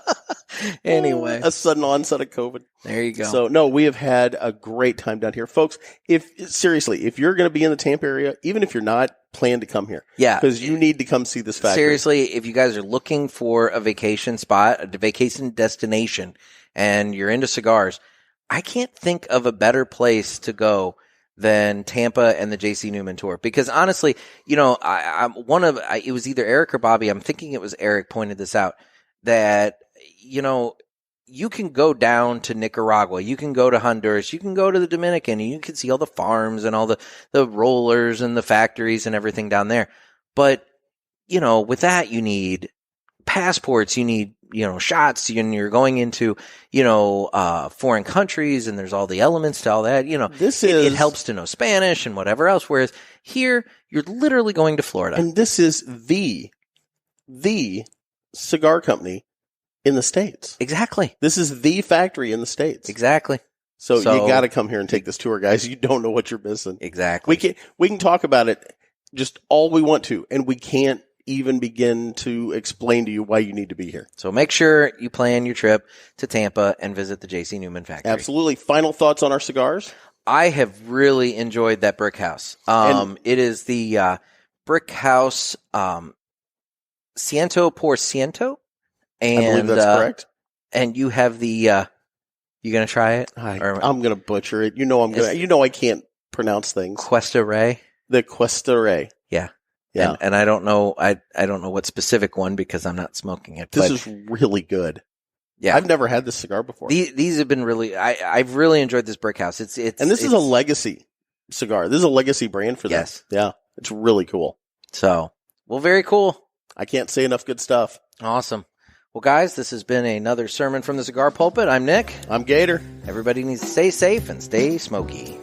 Anyway,
a sudden onset of COVID.
There you go.
So no, we have had a great time down here, folks. If you're going to be in the Tampa area, even if you're not, plan to come here.
Yeah,
because you need to come see this factory.
Seriously, if you guys are looking for a vacation spot, a vacation destination, and you're into cigars, I can't think of a better place to go than Tampa and the JC Newman tour. Because honestly, it was either Eric or Bobby. I'm thinking it was Eric pointed this out that, you can go down to Nicaragua, you can go to Honduras, you can go to the Dominican, and you can see all the farms and all the rollers and the factories and everything down there. But, with that, you need passports, you need, shots, and you're going into, foreign countries, and there's all the elements to all that, it helps to know Spanish and whatever else. Whereas here, you're literally going to Florida.
And this is the cigar company in the States.
Exactly.
This is the factory in the States.
Exactly.
So you got to come here and take this tour, guys. You don't know what you're missing.
Exactly.
We can talk about it just all we want to, and we can't even begin to explain to you why you need to be here.
So make sure you plan your trip to Tampa and visit the JC Newman factory.
Absolutely. Final thoughts on our cigars?
I have really enjoyed that Brick House. It is the Brick House Ciento por Ciento. And,
I believe that's correct.
And you have the, you going to try it?
I'm going to butcher it. I can't pronounce things.
Cuesta Rey?
The Cuesta Rey.
Yeah.
Yeah.
And I don't know, I don't know what specific one because I'm not smoking it.
This is really good.
Yeah.
I've never had this cigar before.
These have been really, I've really enjoyed this Brick House.
This is a legacy cigar. This is a legacy brand for them.
Yes.
Yeah. It's really cool.
So, well, very cool.
I can't say enough good stuff.
Awesome. Well, guys, this has been another sermon from the Cigar Pulpit. I'm Nick.
I'm Gator.
Everybody needs to stay safe and stay smoky.